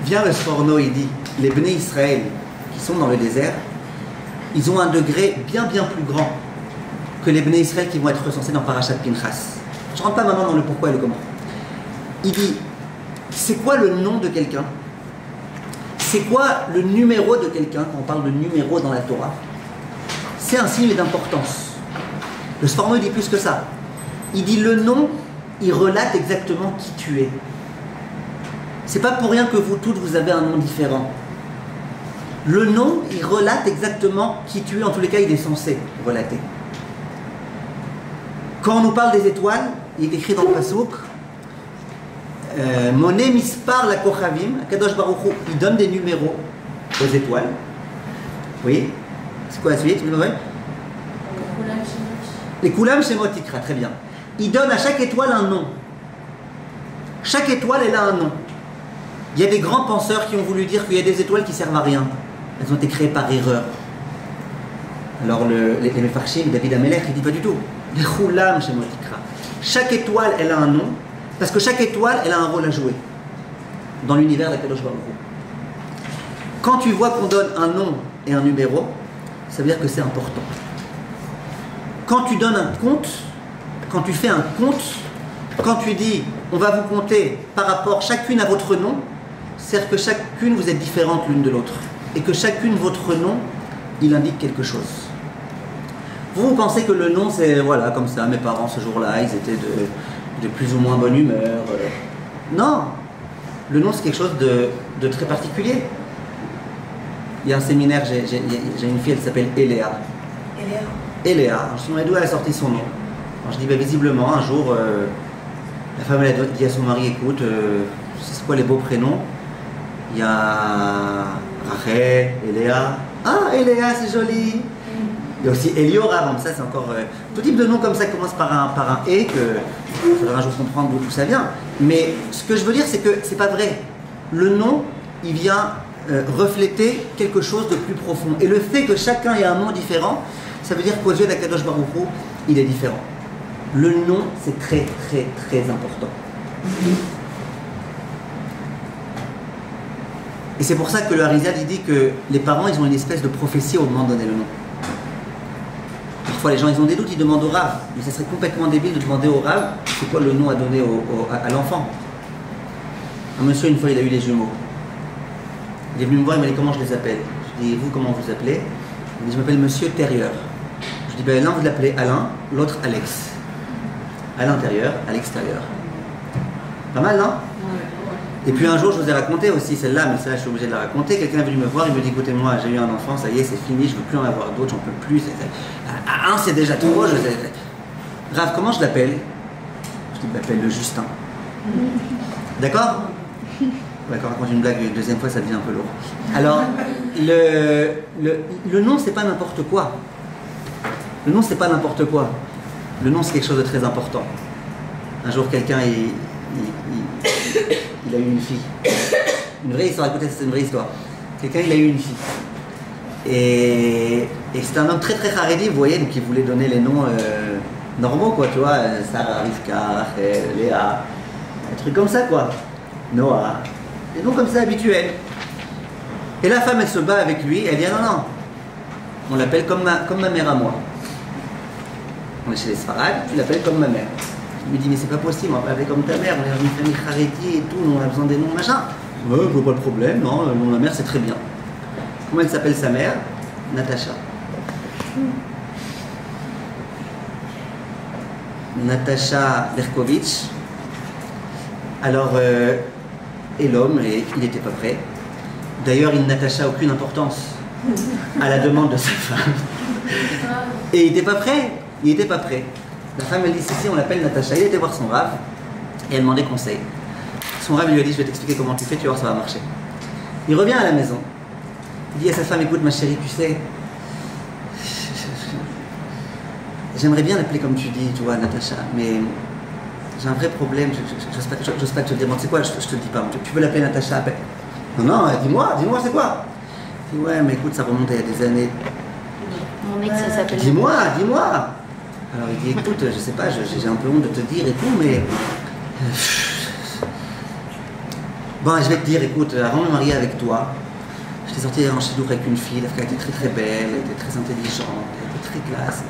Vient le Sforno, il dit les Bnei Israël qui sont dans le désert, ils ont un degré bien plus grand que les Bnei Israël qui vont être recensés dans Parashat Pinchas. Je ne rentre pas maintenant dans le pourquoi et le comment. Il dit, c'est quoi le nom de quelqu'un? C'est quoi le numéro de quelqu'un quand on parle de numéro dans la Torah? C'est un signe d'importance. Le Sforno dit plus que ça. Il dit le nom, il relate exactement qui tu es. C'est pas pour rien que vous toutes, vous avez un nom différent. Le nom, il relate exactement qui tu es. En tous les cas, il est censé relater. Quand on nous parle des étoiles, il est écrit dans le Pasuk Moné mispar la kochavim, Kadosh Baruch Hu, il donne des numéros aux étoiles. Oui. C'est quoi la suite? Les Kulam Shemot Ikra, très bien. Il donne à chaque étoile un nom. Chaque étoile, elle a un nom. Il y a des grands penseurs qui ont voulu dire qu'il y a des étoiles qui servent à rien. Elles ont été créées par erreur. Alors les Mefarshim, David Amelech, il dit pas du tout. Les Kulam Shemot Ikra. Chaque étoile, elle a un nom, parce que chaque étoile, elle a un rôle à jouer dans l'univers de Kadosh Baruch Hu. Quand tu vois qu'on donne un nom et un numéro, ça veut dire que c'est important. Quand tu donnes un compte, quand tu fais un compte, quand tu dis on va vous compter par rapport chacune à votre nom, c'est-à-dire que chacune vous êtes différentes l'une de l'autre et que chacune votre nom, il indique quelque chose. Vous pensez que le nom c'est voilà comme ça, mes parents ce jour-là ils étaient de plus ou moins bonne humeur. Non, le nom c'est quelque chose de très particulier. Il y a un séminaire, j'ai une fille, elle s'appelle Eléa. Eléa, je me demande d'où elle a sorti son nom. Alors je dis, bah, visiblement, un jour, la femme elle a dit à son mari, écoute, c'est quoi les beaux prénoms? Il y a Rachel, Eléa. Ah, Eléa, c'est joli. Il y a aussi Eliora, donc ça c'est encore tout type de nom comme ça qui commence par un et, que il faudra un jour comprendre d'où ça vient. Mais ce que je veux dire, c'est que c'est pas vrai. Le nom, il vient refléter quelque chose de plus profond. Et le fait que chacun ait un nom différent, ça veut dire qu'aux yeux d'Akadosh Baruch Hu, il est différent. Le nom, c'est très important. Et c'est pour ça que le Harizal il dit que les parents, ils ont une espèce de prophétie au moment de donner le nom. Parfois, les gens, ils ont des doutes, ils demandent au Rav. Mais ça serait complètement débile de demander au Rav c'est quoi le nom à donner à l'enfant. Un monsieur, une fois, il a eu les jumeaux. Il est venu me voir, il m'a dit comment je les appelle. Je dis, vous, comment vous appelez? Il dit, je m'appelle Monsieur Terrieur. Je dis, ben l'un vous l'appelez Alain, l'autre Alex. À l'intérieur, à l'extérieur. Pas mal, non? Et puis un jour, je vous ai raconté aussi celle-là, mais celle-là, je suis obligé de la raconter. Quelqu'un est venu me voir, il me dit, écoutez-moi, j'ai eu un enfant, ça y est, c'est fini, je ne veux plus en avoir d'autres, j'en peux plus. Un, c'est déjà trop. Rav, comment je l'appelle? Je dis, m'appelle le Justin. D'accord? Ouais, quand on raconte une blague une deuxième fois, ça devient un peu lourd. Alors, le nom, c'est pas n'importe quoi. Le nom, c'est pas n'importe quoi. Le nom, c'est quelque chose de très important. Un jour, quelqu'un, il a eu une fille. Une vraie histoire, écoutez, c'est une vraie histoire. Quelqu'un, il a eu une fille. Et c'était un homme très très haredi, vous voyez, donc il voulait donner les noms normaux, quoi, tu vois, Sarah, Rivka, Rachel, Léa, des trucs comme ça, quoi. Noah, des noms comme ça habituels. Et la femme, elle se bat avec lui, elle dit ah, non, on l'appelle comme ma mère à moi. On est chez les Sfarad, tu l'appelles comme ma mère. Il me dit mais c'est pas possible, on va l'appeler comme ta mère, on est dans une famille haredi et tout, on a besoin des noms, machin. Ouais, je vois pas le problème, non, le nom de ma mère c'est très bien. Comment elle s'appelle sa mère? Natacha. Natacha Berkovitch. Alors, et l'homme, il n'était pas prêt. D'ailleurs, il n'attacha aucune importance à la demande de sa femme. Et il n'était pas prêt. Il n'était pas prêt. La femme, elle dit, si, on l'appelle Natacha. Il était voir son rave et elle demandait conseil. Son rave, il lui a dit, je vais t'expliquer comment tu fais, tu vas voir, ça va marcher. Il revient à la maison. Il dit à sa femme, écoute ma chérie, tu sais, j'aimerais bien l'appeler comme tu dis, tu vois, Natacha, mais j'ai un vrai problème, j'ose pas te dire, bon, c'est quoi, je te le dis pas, tu veux l'appeler Natacha, appelle. Non, dis-moi c'est quoi. Il dit, ouais, mais écoute, ça remonte à il y a des années. Mon ex, ça s'appelle... Dis-moi. Alors il dit, écoute, je sais pas, j'ai un peu honte de te dire et tout, mais... Bon, je vais te dire, écoute, avant de me marier avec toi, j'étais sorti en Chidouk avec une fille, elle était très très belle, elle était très intelligente, elle était très classe.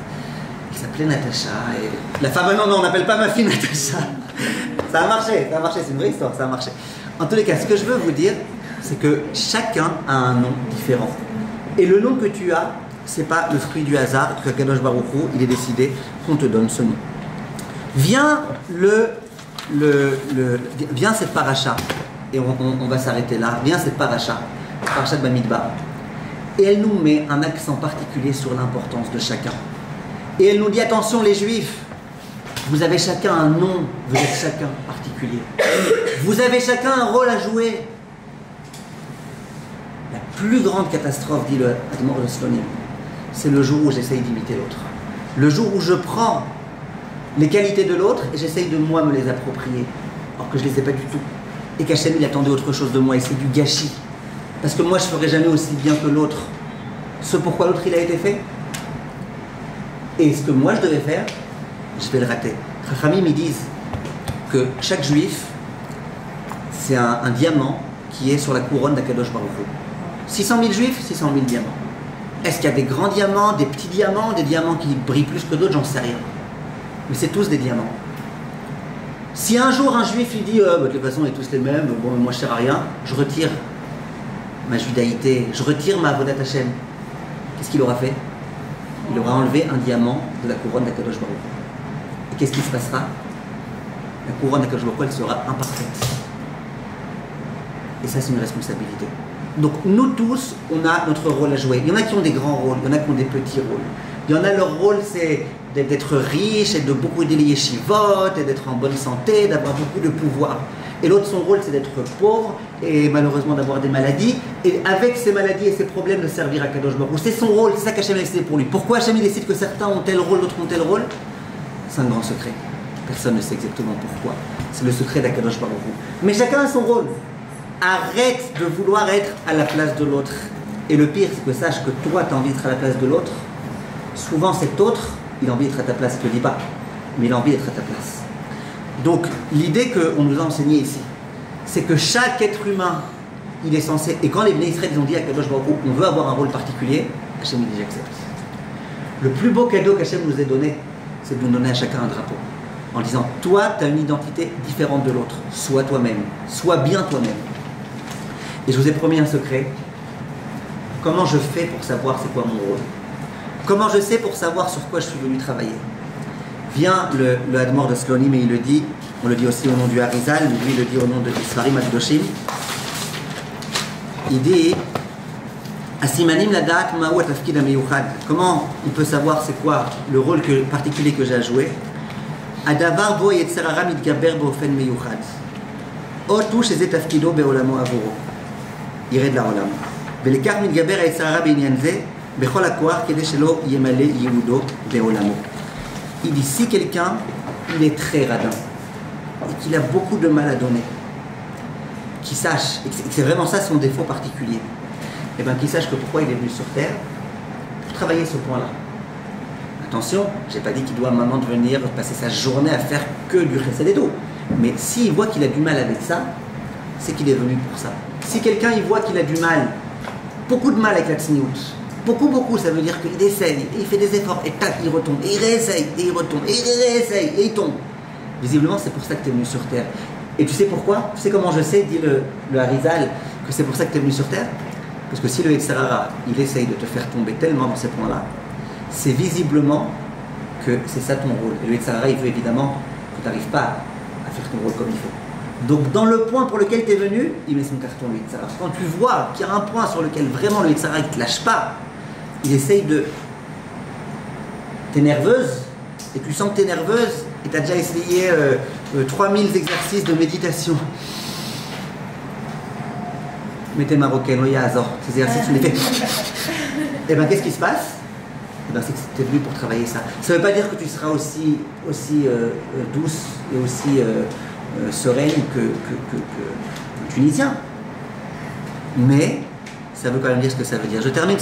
Elle s'appelait Natacha. Et la femme, non, on n'appelle pas ma fille Natacha. Ça a marché, c'est une vraie histoire, ça a marché. En tous les cas, ce que je veux vous dire, c'est que chacun a un nom différent. Et le nom que tu as, c'est pas le fruit du hasard, que Kadosh Baruch Hu, il est décidé qu'on te donne ce nom. Vient vient cette paracha, et on va s'arrêter là, vient cette paracha de Bamidbar. Et elle nous met un accent particulier sur l'importance de chacun. Et elle nous dit, attention les juifs, vous avez chacun un nom, vous êtes chacun particulier. Vous avez chacun un rôle à jouer. La plus grande catastrophe, dit le Admor de Slonim, c'est le jour où j'essaye d'imiter l'autre. Le jour où je prends les qualités de l'autre et j'essaye de moi me les approprier, alors que je ne les ai pas du tout. Et qu'Hachem il attendait autre chose de moi et c'est du gâchis. Parce que moi je ne ferai jamais aussi bien que l'autre ce pourquoi l'autre il a été fait. Et ce que moi je devais faire, je vais le rater. Chachamim ils disent que chaque juif, c'est un diamant qui est sur la couronne d'Akadosh Baruch Hu. 600 000 juifs, 600 000 diamants. Est-ce qu'il y a des grands diamants, des petits diamants, des diamants qui brillent plus que d'autres? J'en sais rien. Mais c'est tous des diamants. Si un jour un juif il dit de toute façon on est tous les mêmes, bon moi je ne sers à rien, je retire ma judaïté, je retire ma avodat Hashem, qu'est-ce qu'il aura fait? Il aura enlevé un diamant de la couronne d'Akadosh Baruch Hu. Et qu'est-ce qui se passera? La couronne d'Akadosh Baruch Hu, elle sera imparfaite. Et ça, c'est une responsabilité. Donc, nous tous, on a notre rôle à jouer. Il y en a qui ont des grands rôles, il y en a qui ont des petits rôles. Il y en a, leur rôle, c'est d'être riche, et de beaucoup aider les yeshivot, et d'être en bonne santé, d'avoir beaucoup de pouvoir. Et l'autre, son rôle, c'est d'être pauvre, et malheureusement d'avoir des maladies, et avec ces maladies et ces problèmes, de servir à Kadosh Baruch Hu. C'est son rôle, c'est ça qu'Hachem a décidé pour lui. Pourquoi Hachem décide que certains ont tel rôle, d'autres ont tel rôle? C'est un grand secret. Personne ne sait exactement pourquoi. C'est le secret d'Akadosh Baruch Hu. Mais chacun a son rôle. Arrête de vouloir être à la place de l'autre. Et le pire, c'est que sache que toi, tu as envie d'être à la place de l'autre. Souvent, cet autre, il a envie d'être à ta place, il ne te dit pas, mais il a envie d'être à ta place. Donc, l'idée qu'on nous a enseignée ici, c'est que chaque être humain, il est censé, et quand les Bnei Israël ont dit à Kadosh Baruch Hu, on veut avoir un rôle particulier, Hachem il dit j'accepte. Le plus beau cadeau qu'Hachem nous ait donné, c'est de nous donner à chacun un drapeau. En disant, toi, tu as une identité différente de l'autre. Sois toi-même. Sois bien toi-même. Et je vous ai promis un secret. Comment je fais pour savoir c'est quoi mon rôle? Comment je sais pour savoir sur quoi je suis venu travailler? Vient le Admor de Slonim et il le dit, on le dit aussi au nom du Harizal, mais lui il le dit au nom de Sfarim Akdoshim. Il dit Asimanim ladat ma'u atafkid ameyuchad. Comment on peut savoir c'est quoi le rôle particulier que j'ai à jouer? Adavar bo yetzer hara mitgaber באופן מיוחד. או tu שזה תפקידו בעולמו עבורו. ירד לעולם. ולכך מתגבר היצר הרע בעניין זה בכל הכוח כדי שלא ימלא ייעודו בעולמו. Il dit si quelqu'un il est très radin et qu'il a beaucoup de mal à donner, qu'il sache, et c'est vraiment ça son défaut particulier, eh bien qu'il sache que pourquoi il est venu sur Terre, pour travailler ce point-là. Attention, je n'ai pas dit qu'il doit maintenant devenir, passer sa journée à faire que du chesed et d'eau. Mais s'il voit qu'il a du mal avec ça, c'est qu'il est venu pour ça. Si quelqu'un il voit qu'il a du mal, beaucoup de mal avec la tsniout, beaucoup, ça veut dire qu'il essaye, et il fait des efforts, et tac, il retombe, et il réessaye, et il retombe, et il réessaye, et il tombe. Visiblement, c'est pour ça que tu es venu sur Terre. Et tu sais pourquoi? Tu sais comment je sais, dit le Harizal, que c'est pour ça que tu es venu sur Terre? Parce que si le Yetzer Hara, il essaye de te faire tomber tellement dans ces points-là, c'est visiblement que c'est ça ton rôle. Et le Yetzer Hara, il veut évidemment que tu n'arrives pas à faire ton rôle comme il faut. Donc dans le point pour lequel tu es venu, il met son carton le Yetzer Hara. Quand tu vois qu'il y a un point sur lequel vraiment le Yetzer Hara ne te lâche pas, il essaye de... T'es nerveuse, et tu sens que t'es nerveuse, et tu as déjà essayé 3000 exercices de méditation. Mais t'es marocaine, oui, Azor, ces exercices, tu les fais. Et bien qu'est-ce qui se passe? Eh ben, c'est que tu es venu pour travailler ça. Ça ne veut pas dire que tu seras aussi douce et aussi sereine que le Tunisien. Mais ça veut quand même dire ce que ça veut dire. Je termine.